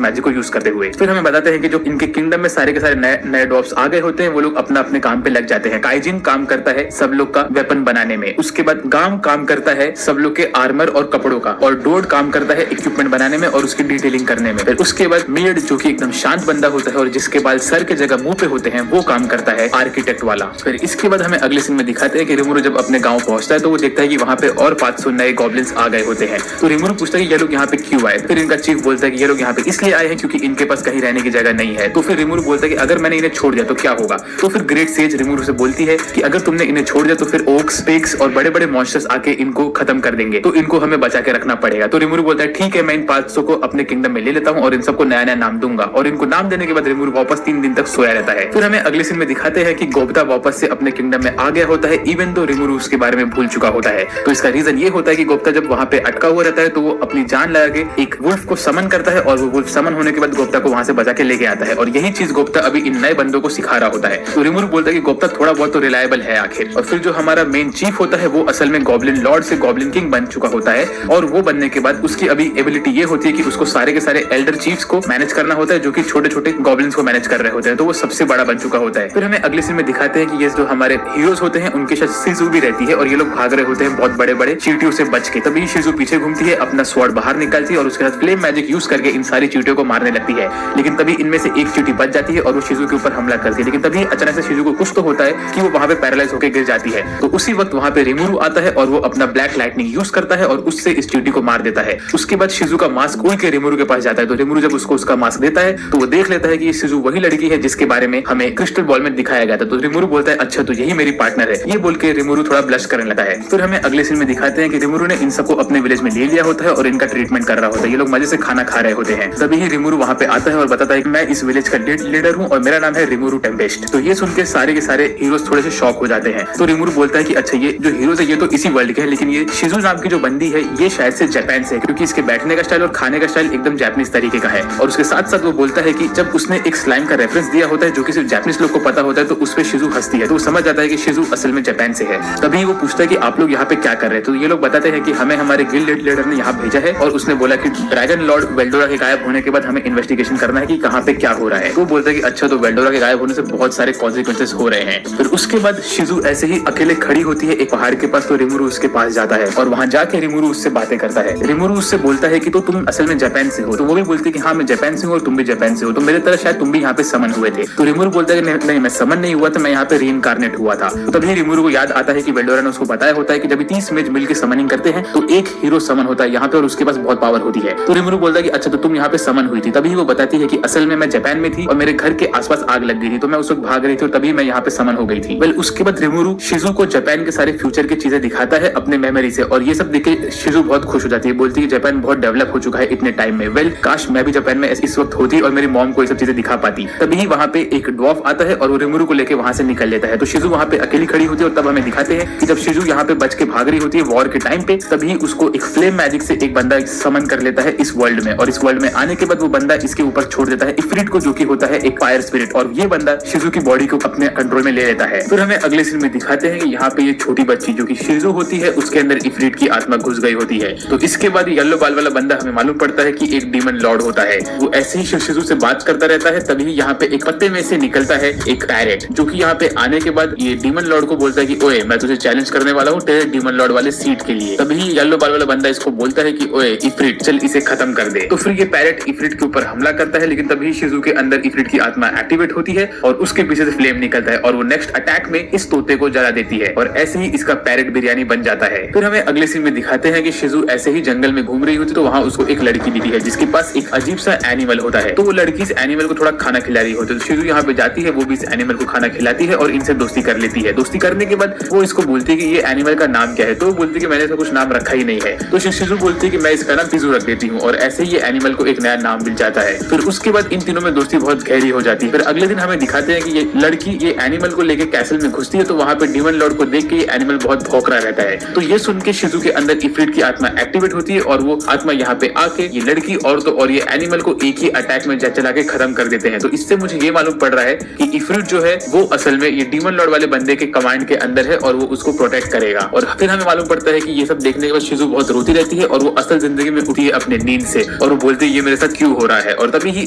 मैजिक को यूज करते हुए। फिर हमें बताते हैं कि जो इनके किंगडम में सारे के सारे नए डॉफ्स आ गए होते हैं वो लोग अपना अपने काम पे लग जाते हैं। काइजिन काम करता है सब लोग का वेपन बनाने में, उसके बाद गाम काम करता है सब लोग के आर्मर और कपड़ों का, और डोड काम करता है इक्विपमेंट बनाने में और उसकी डिटेलिंग करने में। फिर उसके बाद मेड जो कि एकदम शांत बंदा होता है और जिसके बाल सर के जगह मुंह पे होते हैं वो काम करता है आर्किटेक्ट वाला। फिर इसके बाद हमें अगले सीन में दिखाते हैं कि रिमोरू जब अपने गांव पहुंचता है तो वो देखता है कि वहां पे और 500 नए गॉब्लिन्स आ गए होते हैं। तो रिमोरू पूछता है कि ये लोग यहाँ पे क्यों आए। फिर इनका चीफ बोलता है कि ये लोग यहाँ पे इसलिए आए हैं क्योंकि इनके पास कहीं रहने की जगह नहीं है। तो फिर रिमोरू बोलता है कि अगर मैंने इन्हें छोड़ दिया तो क्या होगा। तो फिर ग्रेट सेज रिमोरू से बोलती है कि अगर तुमने इन्हें छोड़ दिया तो फिर ओक्स, पिग्स और बड़े बड़े मॉन्स्टर्स आके इनको खत्म कर देंगे, तो इनको हमें बचा के रखना पड़ेगा। तो रिमोरू बोलता है ठीक है, मैं इन 500 को अपने किंगडम में ले लेता हूँ और इन सबको नया नया नाम दूंगा। और इनको नाम देने के बाद रिमोरू वापस 3 दिन तक सोया रहता है। फिर हमें अगले सीन में दिखाते हैं कि गोप्ता वापस से अपने किंगडम में आ गया होता है, इवन तो रिमोरू उसके बारे में भूल चुका होता है। तो इसका रीजन ये होता है कि गोप्ता जब वहां पे अटका हुआ रहता है तो वो अपनी जान लगा के एक वुल्फ को समन करता है और वो वुल्फ समन होने के बाद गोप्ता को वहां से बचा के लेके आता है और यही चीज गोप्ता अभी इन नए बंदों को सिखा रहा होता है। तो रिमोरू बोलता है कि गोप्ता थोड़ा बहुत तो रिलायबल है आखिर। और फिर जो हमारा मेन चीफ होता है वो असल में गॉब्लिन लॉर्ड से गॉब्लिन किंग बन चुका होता है और वो बनने के बाद उसकी अभी एबिलिटी ये होती है कि उसको सारे के सारे एल्डर चीफ्स को मैनेज करना होता है जो कि छोटे छोटे गॉब्लिन्स को मैनेज कर रहे होते हैं, तो वो सबसे बड़ा बन चुका होता है। फिर हमें अगले सीन में दिखाते हैं कि ये जो हमारे हीरोज होते हैं उनके साथ शिजू भी रहती है और ये लोग भाग रहे होते हैं बहुत बड़े बड़े चींटियों से बच के। तभी शिजू पीछे घूमती है, अपना स्वॉर्ड बाहर निकालती है और उसके साथ फ्लेम मैजिक यूज करके इन सारी चींटियों को मारने लगती है। लेकिन तभी इनमें से एक चींटी बच जाती है और वो शिजू के ऊपर हमला करती है। लेकिन तभी अचानक से शिजू को कुछ तो होता है कि वो वहां पे पैरालाइज होकर गिर जाती है। तो उसी वक्त वहां पे रिमोरू आता है और वो अपना ब्लैक लाइटनिंग यूज करता है और उससे इस चींटी को मार देता है। उसके बाद शिजू का मास्क उड़ के रिमोरू के पास जाता है। तो रिमोरू जब उसको उसका मास्क देता है तो वो देख लेता है कि ये शिजू वही लड़की है जिसके बारे में हमें क्रिस्टल बॉल में दिखाया गया था। तो रिमोरू बोलता है अच्छा तो यही मेरी पार्टनर है। ये बोल के रिमोरू थोड़ा ब्लश करने लगा है। फिर हमें अगले सीन में दिखाते हैं कि रिमोरू ने इन सबको अपने विलेज में ले लिया होता है और इनका ट्रीटमेंट कर रहा होता है। ये लोग मजे से खाना खा रहे होते हैं। तभी ही रिमोरू वहाँ पे आता है और बताता है कि मैं इस विलेज का लीडर हूँ और मेरा नाम है रिमोरू टेम्पेस्ट। तो ये सुन के सारे हीरोज थोड़े से शॉक हो जाते हैं। तो रिमोरू बोलता है कि अच्छा ये जो हीरोज है ये तो इसी वर्ल्ड के हैं, लेकिन ये शिजू नाम की जो बंदी है ये शायद से जापान से है, क्योंकि इसके बैठने का स्टाइल और खाने का स्टाइल एकदम जापानीज तरीके का है। और उसके साथ साथ वो बोलता है कि जब उसने एक स्लाइम का रेफरेंस दिया होता है जो कि सिर्फ जापानीज लोग को पता होता है तो उस पे शिजू हंसती है। तो वो समझ जाता है कि शिजू असल में जापान से है। तभी वो पूछता है कि आप लोग यहाँ पे क्या कर रहे हैं। तो ये लोग बताते हैं कि हमें हमारे गिल्ड लीडर ने यहाँ भेजा है और उसने बोला कि ड्रैगन लॉर्ड वेल्डोरा के गायब होने के बाद हमें इन्वेस्टिगेशन करना है कि कहाँ पे क्या हो रहा है। तो बोलता है कि अच्छा तो वेल्डोरा के गायब होने से बहुत सारे कॉन्सिक्वेंसेस हो रहे हैं। फिर उसके बाद शिजू ऐसे ही अकेले खड़ी होती है एक पहाड़ के पास। तो रिमोरू उसके पास जाता है और वहाँ जाके रिमोरू उससे बातें करता है। रिमोरू उससे बोलता है कि तो तुम असल में जापान से हो। तो वो भी बोलती है कि हाँ मैं जापान से हूँ और तुम भी जापान से हो, तो मेरे तरह शायद तुम भी यहाँ पे समन हुए थे। तो रिमोरू बोलता है कि नहीं मैं समन नहीं हुआ था, मैं यहाँ पे रीइंकार्नेट हुआ था। तो तभी रिमोरू को याद आता है कि वेल्डोरा ने उसको बताया होता है कि जब 30 मेज मिलकर समनिंग करते हैं तो एक हीरो समन होता है यहाँ पे और उसके पास बहुत पावर होती है। तो रिमोरू बोलता है कि अच्छा तो तुम यहाँ पे समन हुई थी। तभी वो बताती है कि असल में मैं जापान में थी और मेरे घर के आसपास आग लग गई थी, तो मैं उस वक्त भाग रही थी और तभी मैं यहाँ पे समन हो गई थी। वेल उसके बाद रिमोरू शिजू को जापान के सारे फ्यूचर की चीजें दिखाता है अपने मेमोरी से, और ये सब देख के शिजू बहुत खुश हो जाती है। बोलती है जापान बहुत डेवलप हो चुका है इतने टाइम में। वेल काश मैं भी जापान में इस वक्त होती और मेरी मॉम को ये सब चीजें दिखा पाती। तभी वहाँ पे एक ड्वार्फ आता है और वो रिमोरू को लेके वहाँ से निकल लेता है। तो शिजू वहाँ पे अकेली खड़ी होती है और तब हमें दिखाते हैं कि जब शिजू यहाँ पे बच के भाग रही होती है वॉर के टाइम पे, तभी उसको एक फ्लेम मैजिक से एक बंदा समन कर लेता है इस वर्ल्ड में। और इस वर्ल्ड में आने के बाद वो बंदा इसके ऊपर छोड़ देता है इफ्रिट को, जो कि होता है एक फायर स्पिरिट, और ये बंदा शिजू की बॉडी को अपने कंट्रोल में ले लेता है। फिर हमें अगले सीन में दिखाते हैं कि यहाँ पे ये छोटी बच्ची जो कि शिजू होती है उसके अंदर इफ्रिट की आत्मा घुस गई होती है। तो इसके बाद येलो बाल वाला बंदा हमें मालूम पड़ता है कि एक डीमन लॉर्ड होता है। वो ऐसे ही शिजू से बात करता रहता है। तभी यहाँ पे एक पत्ते में से निकलता है एक पैरेट, जो कि यहाँ पे आने के बाद ये डीमन लॉर्ड को बोलता है कि ओए मैं तुझे चैलेंज करने वाला हूँ तेरे डीमन लॉर्ड वाले सीट के लिए। तभी येलो बाल वाला बंदा इसको बोलता है कि ओए इफ्रिट चल इसे खत्म कर दे। तो फिर ये पैरेट इफ्रिट के ऊपर हमला करता है, लेकिन तभी शिजू के अंदर इफ्रिट की आत्मा एक्टिवेट होती है और उसके पीछे से फ्लेम निकलता है और वो नेक्स्ट अटैक में इस तोते को जला देती है और ऐसे ही इसका पैरेट बिरयानी बन जाता है। फिर हमें अगले सीन में दिखाते हैं कि शिजू ऐसे ही जंगल में घूम रही होती तो वहाँ उसको एक लड़की मिलती है जिसके पास एक अजीब सा एनिमल होता है। तो वो लड़की इस एनिमल को थोड़ा खाना खिला रही होती है। तो शिजू यहाँ पे जाती है, वो भी इस एनिमल को खाना खिलाती है और इनसे दोस्ती कर लेती है। दोस्ती करने के बाद वो इसको बोलती है कि ये एनिमल का नाम क्या है। तो वो बोलती है कि मैंने इसका कुछ नाम रखा ही नहीं है। तो शिजू बोलती है कि मैं इसका नाम पिजू रख देती हूँ और ऐसे ही ये एनिमल को एक नया नाम मिल जाता है। फिर उसके बाद इन तीनों में दोस्ती बहुत गहरी हो जाती है। फिर अगले दिन हमें दिखाते हैं कि ये लड़की ये एनिमल को लेके कैसल में घुसती है। तो वहाँ पे डीमन लॉर्ड को देख के ये एनिमल बहुत भौंक रहा रहता है। तो ये सुन के शिजू के अंदर इफ्रिट की आत्मा एक्टिवेट होती है और वो आत्मा यहाँ पे आके ये लड़की और ये एनिमल को एक ही अटैक में चला के खत्म कर देते हैं। तो इससे मुझे ये मालूम पड़ रहा है कि इफ्रिट जो है वो असल में ये डीमन लॉर्ड वाले बंदे के कमांड के अंदर है और वो उसको प्रोटेक्ट करेगा। और फिर हमें मालूम पड़ता है कि ये सब देखने के बाद शिजू बहुत रोती रहती है और वो असल जिंदगी में उठी है अपने नींद से और वो बोलती है ये मेरे साथ क्यों हो रहा है, और तभी ही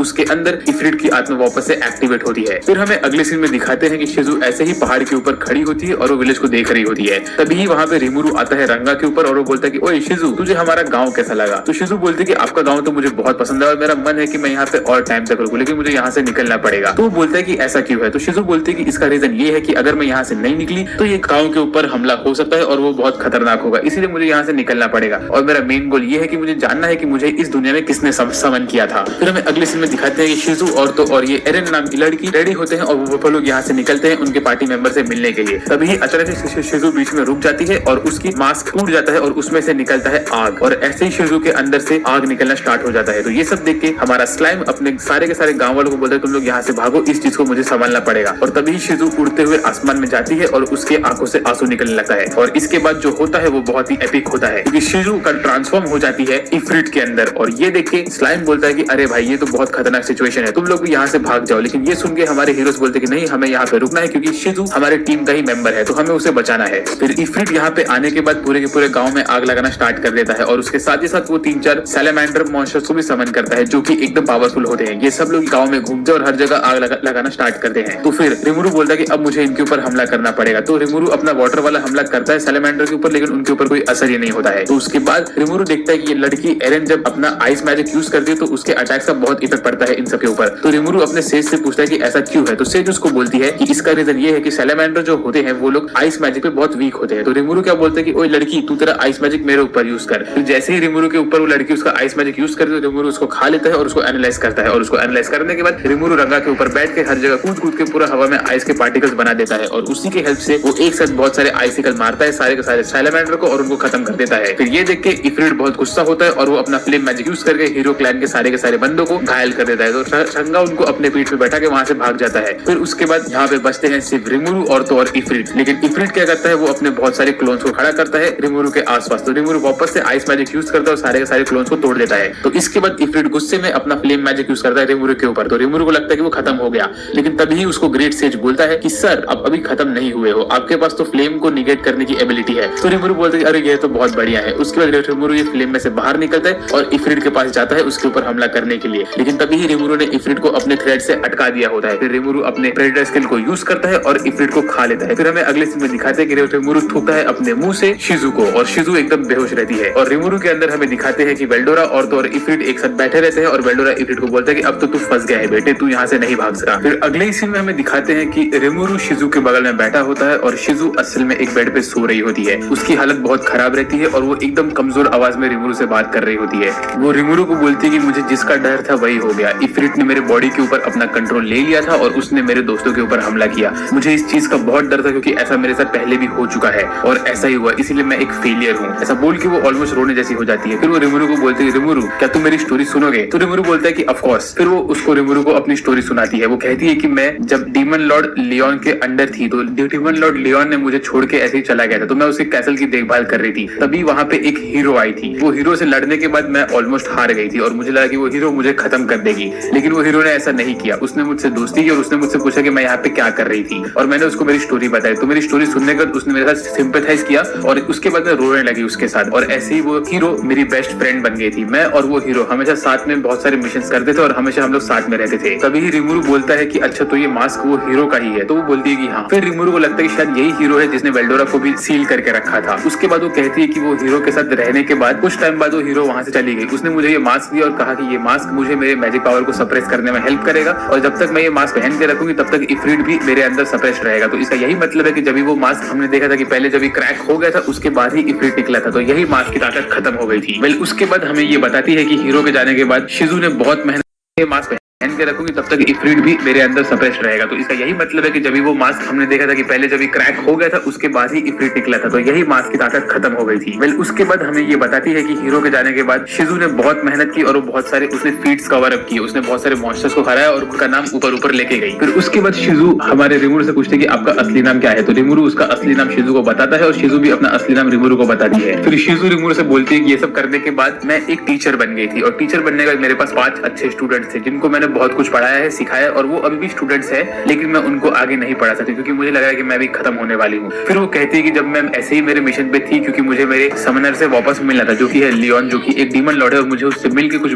उसके अंदर इफ्रिट की आत्मा वापस से एक्टिवेट होती है। फिर हमें अगले सीन में दिखाते हैं कि शिजू ऐसे ही पहाड़ के ऊपर खड़ी होती है और वो विलेज को देख रही होती है। तभी वहाँ पे रिमोरू आता है रंगा के ऊपर और वो बोलता है कि ओए शिजू तुझे हमारा गाँव कैसा लगा। तो शिजू बोलती है कि आपका गाँव तो मुझे बहुत पसंद है और मेरा मन है कि मैं यहाँ पे और टाइम तक रुकूं, लेकिन मुझे यहाँ से निकलना पड़ेगा। तो वो बोलता है कि ऐसा क्यों है। तो शिजू बोलती है कि इसका रीजन ये है कि अगर मैं यहाँ से नहीं निकली तो ये गाँव के ऊपर हमला हो सकता है और वो बहुत खतरनाक होगा, इसीलिए मुझे यहाँ से निकलना पड़ेगा और मेरा मेन गोल ये है कि मुझे जानना है कि मुझे इस दुनिया में किसने समन किया था। फिर हमें अगले सीन में दिखाते हैं कि शिजू और ये एरन नाम की लड़की रेडी होते हैं और वो लोग यहाँ से निकलते हैं उनके पार्टी मेंबर से मिलने के लिए। तभी अचानक से शिजू बीच में रुक जाती है और उसकी मास्क टूट जाता है और उसमें से निकलता है आग और ऐसे ही शिजू के अंदर से आग निकलना स्टार्ट हो जाता है। तो ये सब देख के हमारा स्लाइम अपने सारे के सारे गाँव वालों को बोलता है तुम लोग यहाँ से भागो, इस चीज को मुझे संभालना पड़ेगा। और तभी शिजू उड़ते हुए आसमान में जाती है और उसके आंखों से आंसू निकलने लगता है और इसके बाद जो होता है वो बहुत ही एपिक होता है क्योंकि शिजू का ट्रांसफॉर्म हो जाती है इफ्रिट के अंदर। और ये देख के स्लाइम बोलता है कि अरे भाई ये तो बहुत खतरनाक सिचुएशन है, तुम लोग भी यहाँ से भाग जाओ। लेकिन ये सुन के हमारे हीरोज बोलते कि नहीं, हमें यहाँ पे रुकना है क्योंकि शिजू हमारे टीम का ही मेंबर है, तो हमें उसे बचाना है। फिर इफ्रिट यहाँ पे आने के बाद पूरे के पूरे गाँव में आग लगाना स्टार्ट कर देता है और उसके साथ ही साथ वो 3-4 सैलेमेंडर मॉन्स्टर्स को भी समन करता है जो कि एकदम पावरफुल होते हैं। ये सब लोग गाँव में घूमते और हर जगह आग लगाना स्टार्ट करते हैं। तो फिर रिमोरू बोलता है कि अब मुझे इनके ऊपर हमला करना पड़ेगा। तो रिमोरू अपना वाटर वाला हमला करता है सैलेमेंडर के ऊपर, लेकिन उनके ऊपर कोई असर ही नहीं होता है। तो उसके बाद रिमोरू देखता है कि ये लड़की एरन जब अपना आइस मैजिक यूज करती है तो उसके अटैक्स का बहुत इफेक्ट पड़ता है इन सब के ऊपर। तो रिमोरू अपने सेज से पूछता है कि ऐसा क्यों है। तो सेज उसको बोलती है कि इसका रीजन ये है कि सैलेमेंडर जो होते हैं वो लोग आइस मैजिक पे बहुत वीक होते हैं। तो रिमोरू क्या बोलते हैं कि ओए लड़की तू तेरा आइस मैजिक मेरे ऊपर यूज कर। फिर जैसे ही रिमोरू के ऊपर वो लड़की उसका आइस मैजिक यूज करते रिमोरू उसको खा लेता है और उसको एनालाइज करता है, और उसको एनालाइज करने के बाद रिमोरू रंगा के ऊपर बैठ के हर जगह कूद कूद के पूरा हवा में आइस के पार्टिकल्स बना देता है, और उसी की हेल्प से वो एक साथ बहुत सारे आइसिकल मारता है सारे के सारे सैलामेंडर को और उनको खत्म कर देता है। फिर ये देख के इफ्रिट बहुत गुस्सा होता है और वो अपना फ्लेम मैजिक यूज करके हीरो क्लैन के सारे बंदों को घायल कर देता है। तो रंगा उनको अपने पीठ पे बैठा के वहां से भाग जाता है। फिर उसके बाद यहाँ पे बचते हैं सिर्फ रिमोरू और तो और इफ्रिट। लेकिन इफ्रिट क्या करता है, वो अपने बहुत सारे क्लोन्स को खड़ा करता है रिमोरू के आसपास। तो रिमोरू वापस से आइस मैजिक यूज करता है और सारे के सारे क्लोन्स को तोड़ देता है। तो इसके बाद इफ्रिट गुस्से में अपना फ्लेम मैजिक यूज करता है रिमोरू के ऊपर। तो रिमोरू को लगता है कि वो खत्म हो गया, लेकिन तभी उसको ग्रेट सेज बोलता है कि सर आप अभी खत्म नहीं हुए हो, आपके पास तो फ्लेम को निगेट करने की एबिलिटी है। तो रिमोरू बोलता है अरे ये तो बहुत बढ़िया है। उसके बाद रिमोरू ये फ्लेम में से बाहर निकलता है और इफ्रिट के पास जाता है उसके ऊपर हमला करने के लिए। लेकिन तभी ही रिमोरू ने इफ्रिट को अपने थ्रेड से अटका दिया होता है। फिर रिमोरू अपने प्रेडेटर स्किल को यूज करता है और इफ्रिट को खा लेता है। फिर हमें अगले सीन में दिखाते हैं कि रिमोरू थूकता है अपने मुंह से शिजू को और शिजू एकदम बेहोश रहती है। और रिमोरू के अंदर हमें दिखाते हैं कि वेल्डोरा और तो और इफ्रिट एक साथ बैठे रहते हैं और वेल्डोरा इफ्रिट को बोलता है कि अब तो तू फंस गया है बेटे, तू यहाँ से नहीं भाग सकता। फिर अगले ही सीन में हमें दिखाते हैं कि रिमोरू शिजू के बगल में बैठा होता है और शिजू असल में एक बेड पे सो रही होती है। उसकी हालत बहुत खराब रहती है और वो एकदम कमजोर आवाज में रिमोरू से बात कर रही होती है। वो रिमोरू को बोलती है कि मुझे जिसका डर था वही हो गया, इफ्रिट ने मेरे बॉडी के ऊपर अपना कंट्रोल ले लिया था और उसने मेरे दोस्तों के ऊपर हमला किया। मुझे इस चीज का बहुत डर था क्योंकि ऐसा मेरे साथ पहले भी हो चुका है और ऐसा ही हुआ, इसीलिए मैं एक फेलियर हूँ। ऐसा बोल के वो ऑलमोस्ट रोने जैसी हो जाती है। फिर वो रिमोरू को बोलती है रिमोरू क्या तुम मेरी स्टोरी सुनोगे? तो रिमोरू बोलता है कि ऑफ कोर्स। फिर वो उसको रिमोरू को अपनी स्टोरी सुनाती है। वो कहती है कि मैं जब डीमन लॉर्ड लियोन के अंडर थी तो डीमन लॉर्ड लियोन ने मुझे छोड़ के ऐसे ही चला गया था, तो मैं उसके कैसल की देखभाल कर रही थी। तभी वहां पे एक हीरो आई थी। वो हीरो से लड़ने के बाद मैं ऑलमोस्ट हार गई थी और मुझे लगा कि वो हीरो मुझे खत्म कर देगी, लेकिन वो हीरो ने ऐसा नहीं किया। उसने मुझसे दोस्ती की और उसने मुझसे पूछा कि मैं यहाँ पे क्या कर रही थी और मैंने उसको मेरी स्टोरी बताई। तो मेरी स्टोरी सुनने के बाद उसने मेरे साथ सिंपैथाइज किया और उसके बाद मैं रोने लगी उसके साथ। और ऐसे ही वो हीरो मेरी बेस्ट फ्रेंड बन गई थी। मैं और वो हीरो हमेशा साथ में बहुत सारे मिशंस करते थे और हमेशा हम लोग साथ में रहते थे। तभी ही रिमोरू बोलता है कि अच्छा तो ये मास्क वो हीरो का ही है? तो वो बोलती है कि हाँ। फिर रिमोरू को लगता है कि शायद यही हीरो है जिसने वेल्डोरा को भी सील करके रखा था। उसके बाद वो कहती है कि वो हीरो के साथ रहने के बाद कुछ टाइम बाद वो हीरो वहां से चली गई। उसने मुझे ये मास्क दिया और कहा कि ये मास्क मुझे मेरे मैजिक पावर को सप्रेस करने में हेल्प करेगा और जब तक मैं ये मास्क पहन के रखूंगी तब तक इफ्रिट भी मेरे अंदर सप्रेस्ड रहेगा। तो इसका यही मतलब है कि जब वो मास्क हमने देखा था कि पहले जब क्रैक हो गया था उसके बाद ही इफ्रिट निकला था, तो यही मास्क की ताकत खत्म हो गई थी। वेल उसके बाद हमें ये बताती है कि हीरो के जाने के बाद शिजू ने बहुत मेहनत ये मास्क पहन के रखूंगी तब तक इफ्रिट भी मेरे अंदर सप्रेस्ड रहेगा। तो इसका यही मतलब है कि जब वो मास्क हमने देखा था कि पहले जब क्रैक हो गया था उसके बाद ही इफ्रिट निकला था, तो यही मास्क की ताकत खत्म हो गई थी। वेल उसके बाद हमें ये बताती है कि हीरो के जाने के बाद शिजू ने बहुत मेहनत की और वो बहुत सारे उसने फीट्स कवर अप किए। उसने बहुत सारे मॉन्स्टर्स को हराया और उनका नाम ऊपर ऊपर लेके गई। फिर उसके बाद शिजू हमारे रिमोरू से पूछते कि आपका असली नाम क्या है? तो रिमोरू उसका असली नाम शिजू को बताता है और शिजू भी अपना असली नाम रिमोरू को बताती है। फिर शिजू रिमोरू से बोलती है कि ये सब करने के बाद मैं एक टीचर बन गई थी और टीचर बनने के बाद मेरे पास 5 अच्छे स्टूडेंट्स थे जिनको मैंने बहुत कुछ पढ़ाया है, सिखाया और वो अभी भी स्टूडेंट्स है, लेकिन मैं उनको आगे नहीं पढ़ा सकती क्योंकि मुझे लगा कि मैं भी खत्म होने वाली हूँ। फिर वो कहती है कि जब मैं ऐसे ही मेरे मिशन पे थी क्योंकि मुझे मेरे समनर से वापस मिलना था जो कि है लियोन, जो कि एक डीमन लॉर्ड है और मुझे उससे मिलकर कुछ